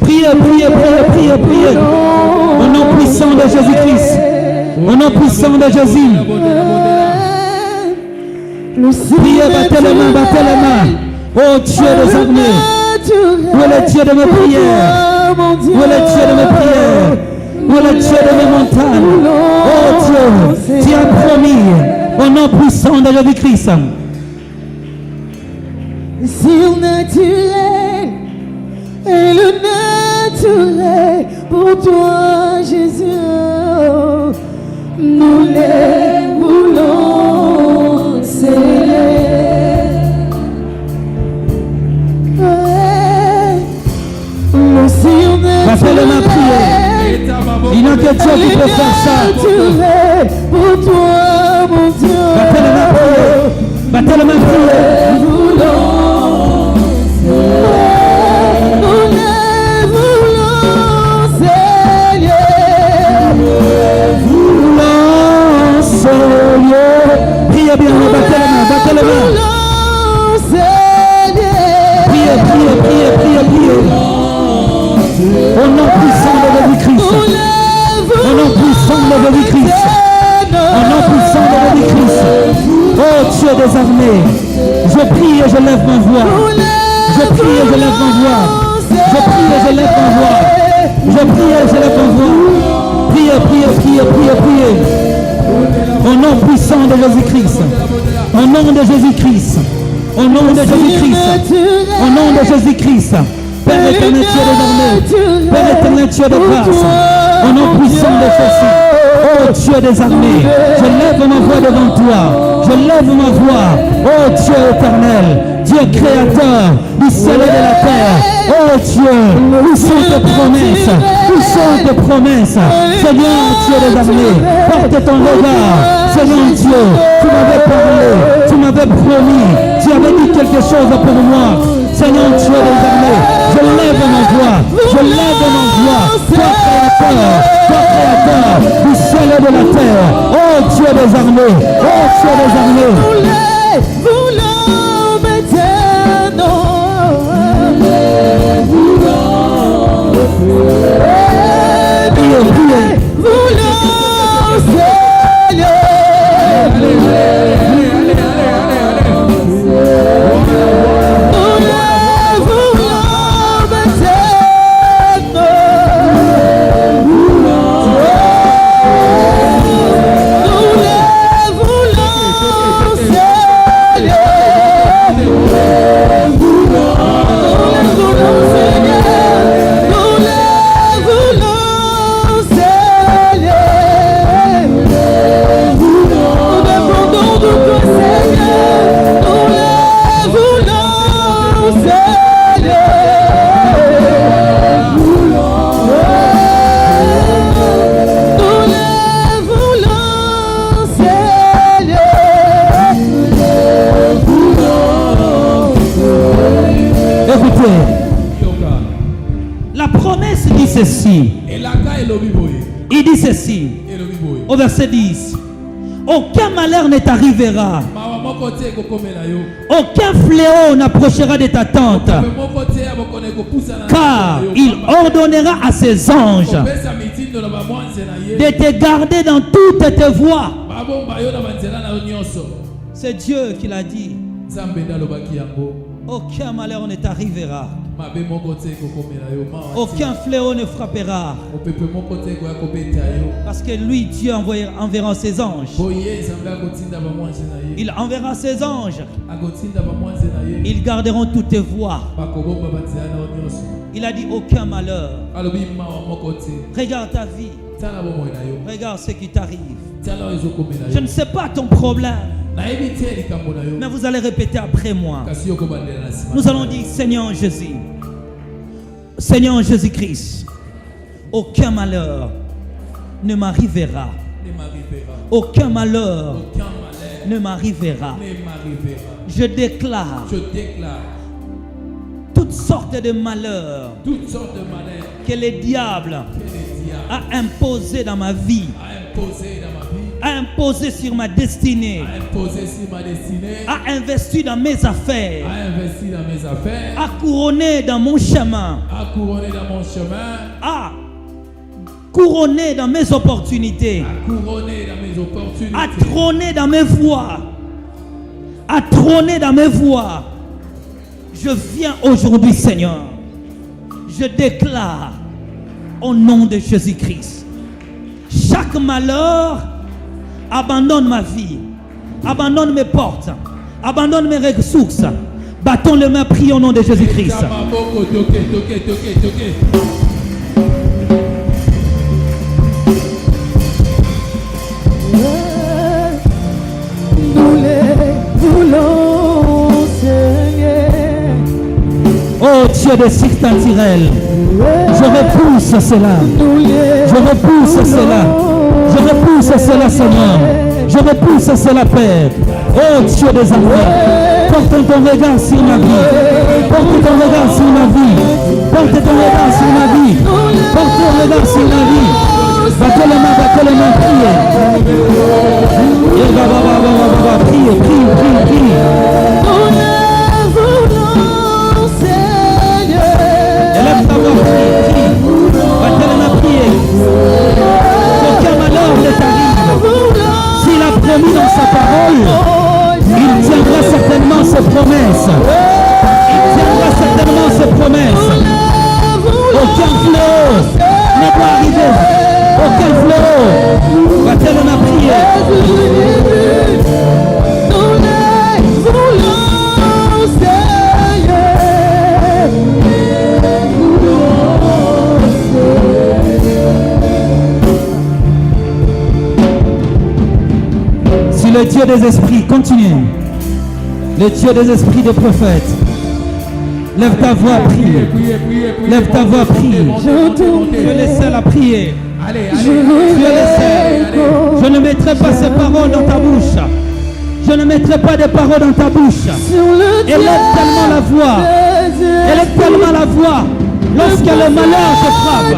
Priez, priez, priez, priez, priez. Au nom puissant de Jésus-Christ. Au nom puissant de Jésus. Priez, battez les mains, battez les mains. Oh Dieu des armées. Où est le Dieu de mes prières? Où est le Dieu de mes prières? Où est le Dieu de mes montagnes? Oh Dieu, tu as promis. Au nom puissant de Jésus-Christ. Surnaturel et le naturel pour toi, Jésus. Nous les voulons célébrer. Le surnaturel. Battez les mains, priez. Il n'y a que Dieu qui peut faire ça. Pour toi, mon Dieu. Battez les mains, priez. Battez les mains, priez. Priez bien, battez les mains, battez les mains. Priez, priez, priez, priez, priez. Au nom puissant de Jésus-Christ. Au nom puissant de Jésus-Christ. Au nom puissant de Jésus-Christ. Oh Dieu des armées, je prie et je lève ma voix. Je prie et je lève ma voix. Je prie et je lève ma voix. Je prie et je lève ma voix. Priez, priez, priez, priez, priez. Au nom puissant de Jésus-Christ. Au nom de Jésus-Christ. Au nom de Jésus-Christ. Au nom de Jésus-Christ. Père éternel, Dieu des armées. Père éternel, Dieu de grâce. Au nom puissant de Jésus. Oh Dieu des armées, je lève ma voix devant toi. Je lève ma voix. Oh Dieu éternel, Dieu créateur du ciel et de la terre. Oh Dieu, où sont tes promesses? Où sont tes promesses? Seigneur Dieu des armées, porte ton regard. Seigneur Dieu, tu m'avais parlé, tu m'avais promis, tu avais dit quelque chose pour moi. Seigneur Dieu des armées, je lève ma voix, je lève ma voix. Toi créateur du ciel et de la terre. Oh Dieu des armées, oh Dieu des armées. Priez, priez. La promesse dit ceci. Il dit ceci au verset 10. Aucun malheur ne t'arrivera. Aucun fléau n'approchera de ta tente. Car il ordonnera à ses anges de te garder dans toutes tes voies. C'est Dieu qui l'a dit. Aucun malheur ne t'arrivera. Aucun fléau ne frappera. Parce que lui, Dieu enverra ses anges. Il enverra ses anges. Ils garderont toutes tes voies. Il a dit aucun malheur. Regarde ta vie. Regarde ce qui t'arrive. Je ne sais pas ton problème, mais vous allez répéter après moi. Nous allons dire: Seigneur Jésus, Seigneur Jésus-Christ, aucun malheur ne m'arrivera. Aucun malheur ne m'arrivera. Je déclare toutes sortes de malheurs que le diable a imposé dans ma vie, a imposé sur ma destinée, a investi dans mes affaires, a couronné dans mon chemin, a couronné dans mes opportunités, a trôné dans mes voies, a trôné dans mes voies. Je viens aujourd'hui, Seigneur, je déclare au nom de Jésus-Christ, chaque malheur abandonne ma vie, abandonne mes portes, abandonne mes ressources. Battons les mains, prions au nom de Jésus-Christ. Nous les voulons, Seigneur. Oh Dieu de Sictantirel, je repousse cela. Je repousse cela. Je repousse cela, Seigneur. Je repousse cela, Père. Oh Dieu des armées, porte ton regard sur ma vie. Porte ton regard sur ma vie. Porte ton regard sur ma vie. Porte ton regard sur ma vie. Battez les mains, priez. Priez, priez, priez, priez. Élève ta voix, prie. Battez les mains, priez. Qu'aucun malheur ne t'arrive. S'il a promis dans sa parole, il tiendra certainement ses promesses. Il tiendra certainement ses promesses. Aucun fléau ne doit arriver. Aucun fléau. Va-t-elle en prier? Si le Dieu des esprits, continue. Le Dieu des esprits des prophètes. Lève ta voix, prie. Lève ta voix, prie. Je les seul à prier. Je les seul. Je ne mettrai pas ces paroles dans ta bouche. Je ne mettrai pas des paroles dans ta bouche. Élève tellement la voix. Élève tellement la voix. Lorsque le malheur te frappe,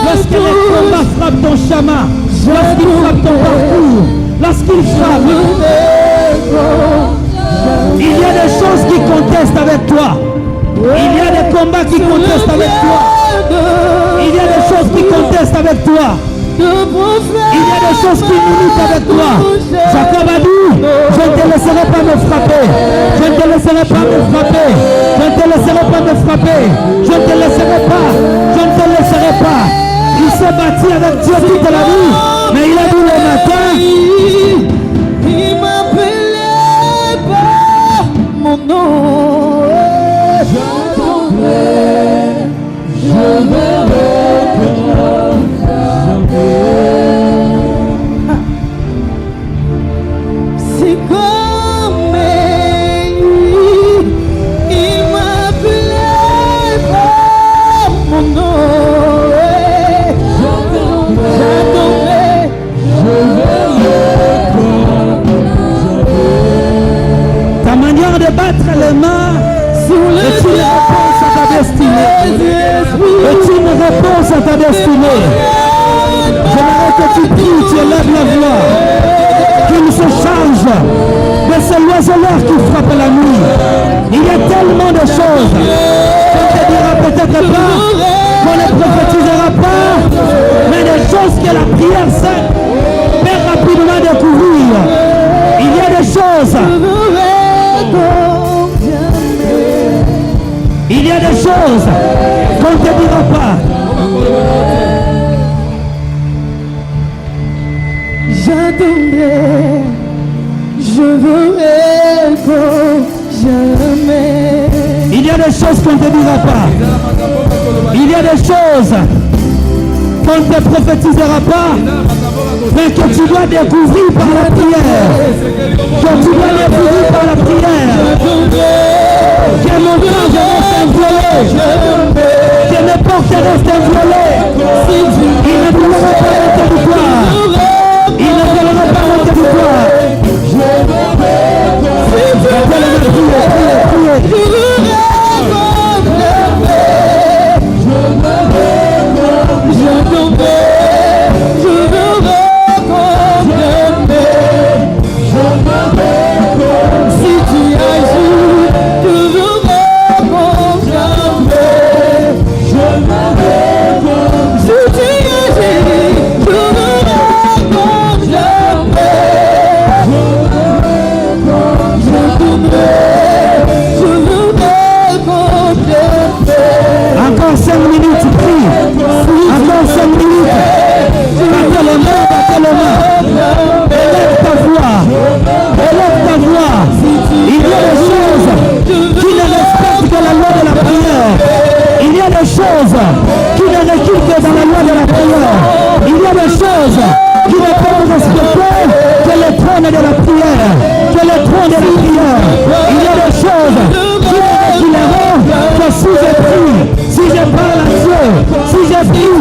lorsque les combats frappent ton chemin, lorsqu'il frappe ton parcours, lorsqu'il frappe, il y a des choses qui contestent avec toi. Il y a des combats qui contestent avec toi. Il y a des choses qui contestent avec toi. Il y a des choses qui militent avec toi. Jacob a dit: je ne te laisserai pas me frapper. Je ne te laisserai pas me frapper. Je ne te laisserai pas me frapper. Je ne te laisserai pas. Je ne te laisserai pas. Il s'est battu avec Dieu toute la vie. Mais il a dit le matin: il m'appelait par mon nom. J'attendrai, je verrai comme jamais. C'est comme lui, il m'appelait par mon nom. J'attendrai, je verrai comme jamais. Ta manière de battre les mains est une réponse à ta destinée. Est une réponse à ta destinée. J'aimerais que tu pries, tu élèves la voix, qu'il se change de ces oiseleurs qui frappent la nuit. Il y a tellement de choses qu'on ne te dira peut-être pas, qu'on ne prophétisera pas, mais des choses choses que la prière seule peut rapidement découvrir. Il y a des choses. Il y a des choses qu'on ne te dira pas. J'attendrai, je verrai comme jamais. Il y a des choses qu'on ne te dira pas. Il y a des choses qu'on ne te prophétisera pas, mais que tu dois découvrir par la prière. Que tu dois découvrir par la prière. Que mon cœur reste inviolé. Que mes portes restent inviolées. Il ne viendra pas mon territoire. Il ne viendra pas mon territoire. Encore 5 minutes, prie. Encore 5 minutes. Battez les mains, battez les mains. Élève ta voix. Élève ta voix. Il y a des choses qui ne respectent que la loi de la prière. Il y a des choses qui ne reculent que dans la loi de la prière. Il y a des choses qui ne peuvent respecter que le trône de la prière. Que le trône de la prière. Il y a des choses qui ne reculeront que si je prie. Si je parle à Dieu, si je prie,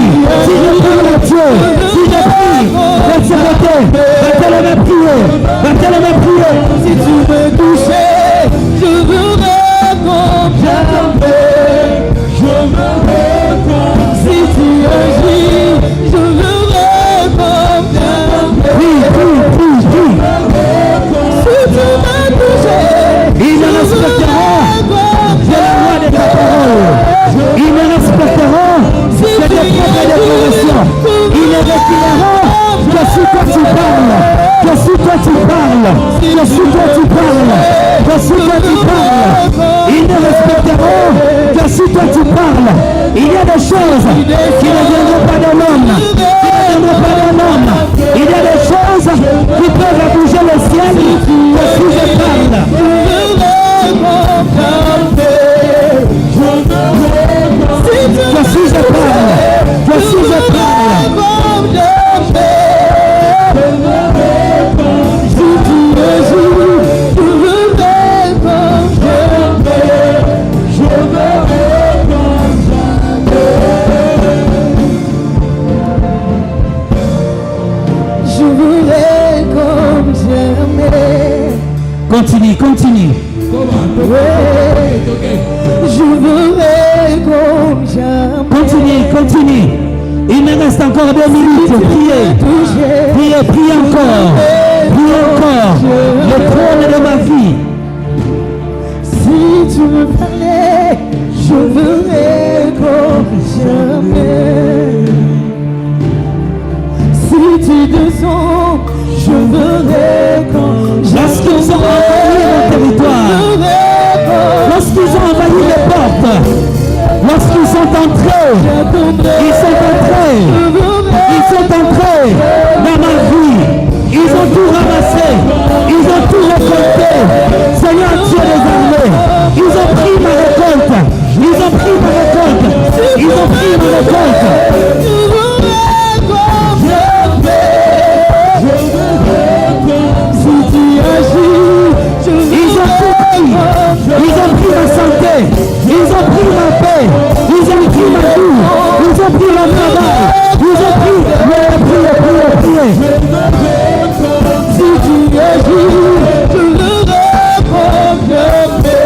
si je parle à Dieu, si je prie, laissez voter, battez les mains prier, battez les mains prier. Si tu veux toucher, je verrai comme jamais. Je verrai comme si tu agis, je verrai comme jamais. Prie, prie, prie, prie. Si tu veux toucher, Ils ne respecteront que la loi de ta parole. Ils ne respecteront que tes propres déclarations. Ils ne reculeront que si toi tu parles. Que si toi tu parles. Que si toi tu parles. Que si toi tu parles. Ils ne respecteront que si toi tu parles. Il y a des choses qui ne viendront pas de l'homme. Qui ne viendront pas de l'homme. Il y a des choses qui peuvent bouger le ciel. Que si je parle. Que si je parle, que si je parle, si tu me joues, je verrai comme jamais. Je verrai comme jamais. Je verrai comme jamais. continue, continue. Je verrai comme jamais. Continue, continue. Il me reste encore 2 minutes. Priez, priez, priez encore. Priez encore. Le trône de ma vie. Si tu me parlais, je verrai comme jamais. Si tu descends, je verrai comme jamais. Lorsqu'ils ont envahi mon territoire, lorsqu'ils ont envahi les portes, lorsqu'ils sont entrés, ils sont entrés dans ma vie, ils ont tout ramassé, ils ont tout récolté. Seigneur Dieu des armées, ils ont pris ma récolte, ils ont pris ma récolte, ils ont pris ma récolte. Ils ont pris ma santé, ils ont pris ma paix, ils ont pris ma vie, ils ont pris mon travail, ils ont pris, priez. Si tu agis, je verrai comme jamais.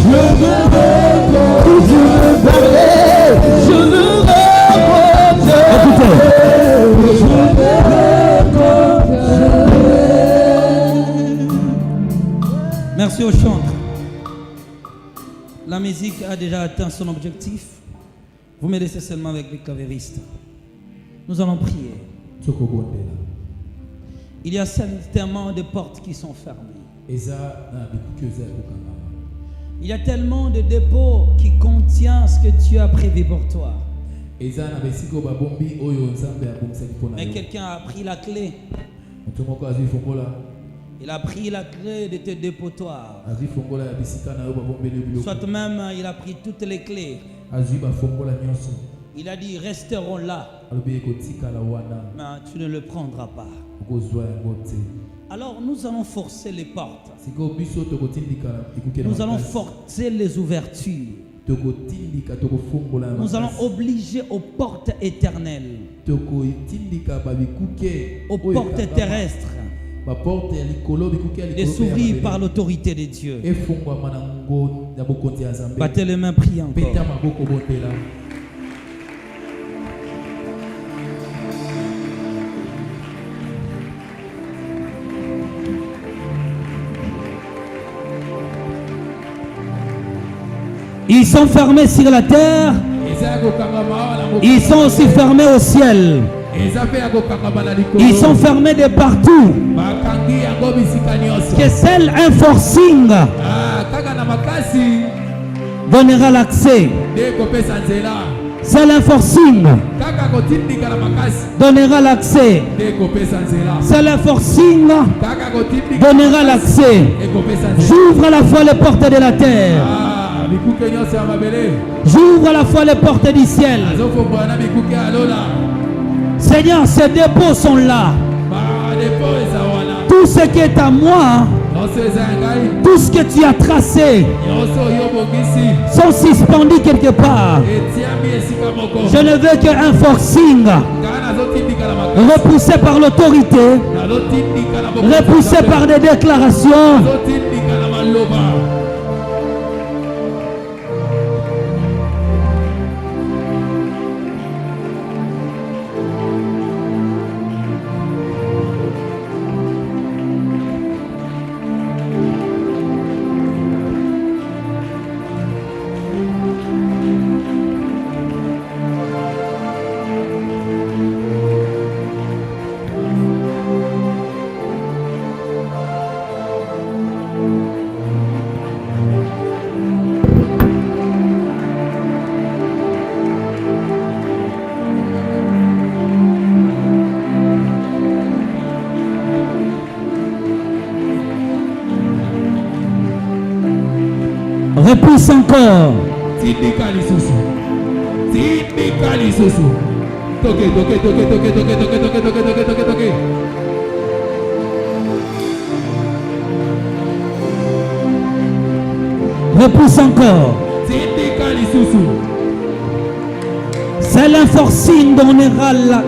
Je verrai comme si tu me parlais, je verrai comme jamais. Écoutez. Je verrai comme jamais. Merci aux chantres. La musique a déjà atteint son objectif. Vous me laissez seulement avec les clavéristes. Nous allons prier. tokobondela. Il y a certainement des portes qui sont fermées. Eza na bikuki eza ya kokangama. Il y a tellement de dépôts qui contiennent ce que Dieu a prévu pour toi. Eza na besiko babombi oyo nzambe abomisaki mpona Mais yo. quelqu'un a pris la clé. Moto moko azwi fongola. Il a pris la clé de tes dépotoirs. Azwi fongola ya bisika na yo babombeli yo biloko. Soit même il a pris toutes les clés. Azwi bafongola nyonso. Il a dit resteront là. Alobi ekotikala wana. Mais tu ne le prendras pas. Okozwa yango te. Alors nous allons forcer les portes. Sikoyo biso tokotindika ekuke na Nous allons makasi. forcer les ouvertures. Tokotindika tokofongola na Nous allons makasi. obliger aux portes éternelles, Tokotindika babikuke aux oyo portes ekangama. terrestres, Baporte ya likolo bikuke ya de likolo pe ya s'ouvrir mabele. par l'autorité de Dieu. Efungwama na ngo ya bokonzi ya Nzambe. Battez les mains, priez Peta encore. maboko bondela. Ils sont fermés sur la terre, Eza ya kokangama awa na mokolo. ils sont aussi fermés au ciel. Eza pe ya kokangama na likolo. Ils sont fermés de partout. bakangi yango bisika nyonso. Que seul un forcing Kaka na makasi donnera l'accès. nde kopesa nzela. Seul un forcing Kaka kotindika na makasi donnera l'accès. nde kopesa nzela. Seul un forcing Kaka kotindika na donnera makasi l'accès. ekopesa nzela. J'ouvre à la fois les portes de la terre. Bikuke nyonso ya mabele J'ouvre à la fois les portes du ciel. azofongola na bikuke ya lola. Seigneur, ces dépôts sont là. Badepo eza wana Tout ce qui est à moi, nyonso eza ya ngai. tout ce que tu as tracé, Nyonso oyo obongisi sont suspendus quelque part. etiami esika moko. Je ne veux qu'un forcing Ngai nazotindika na makasi. repoussé par l'autorité, Nazotindika na bokonzi. repoussé par des déclarations. Nazotindika na maloba. Repousse encore. Tindika lisusu. Tindika lisusu. Toke toke toke toke toke toke toke toke toke toke toke. Repousse encore. Tindika lisusu. C'est un forcing donnera la...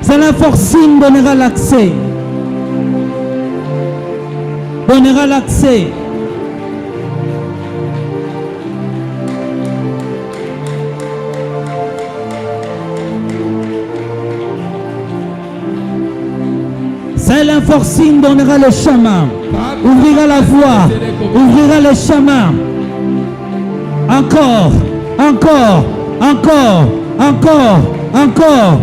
C'est un forcing donnera l'accès. Donnera l'accès. Seul un forcing donnera le chemin, ouvrira la voie, ouvrira le chemin. Encore, encore, encore, encore, encore.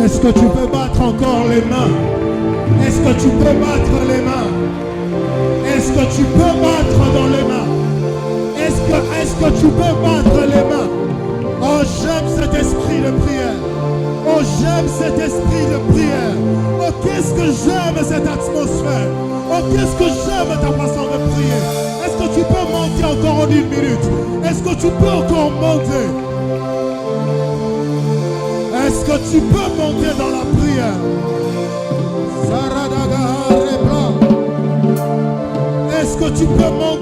Est-ce que tu peux battre encore les mains? Est-ce que tu peux battre les mains? Est-ce que tu peux battre dans les mains? Est-ce que que tu peux battre les mains? Oh, j'aime cet esprit de prière. Oh, j'aime cet esprit de prière. Oh, qu'est-ce que j'aime cette atmosphère. Oh, qu'est-ce que j'aime ta façon de prier. Est-ce que tu peux monter encore en 1 minute? Est-ce que tu peux encore monter? Est-ce que tu peux monter dans la prière? Est-ce que tu peux monter?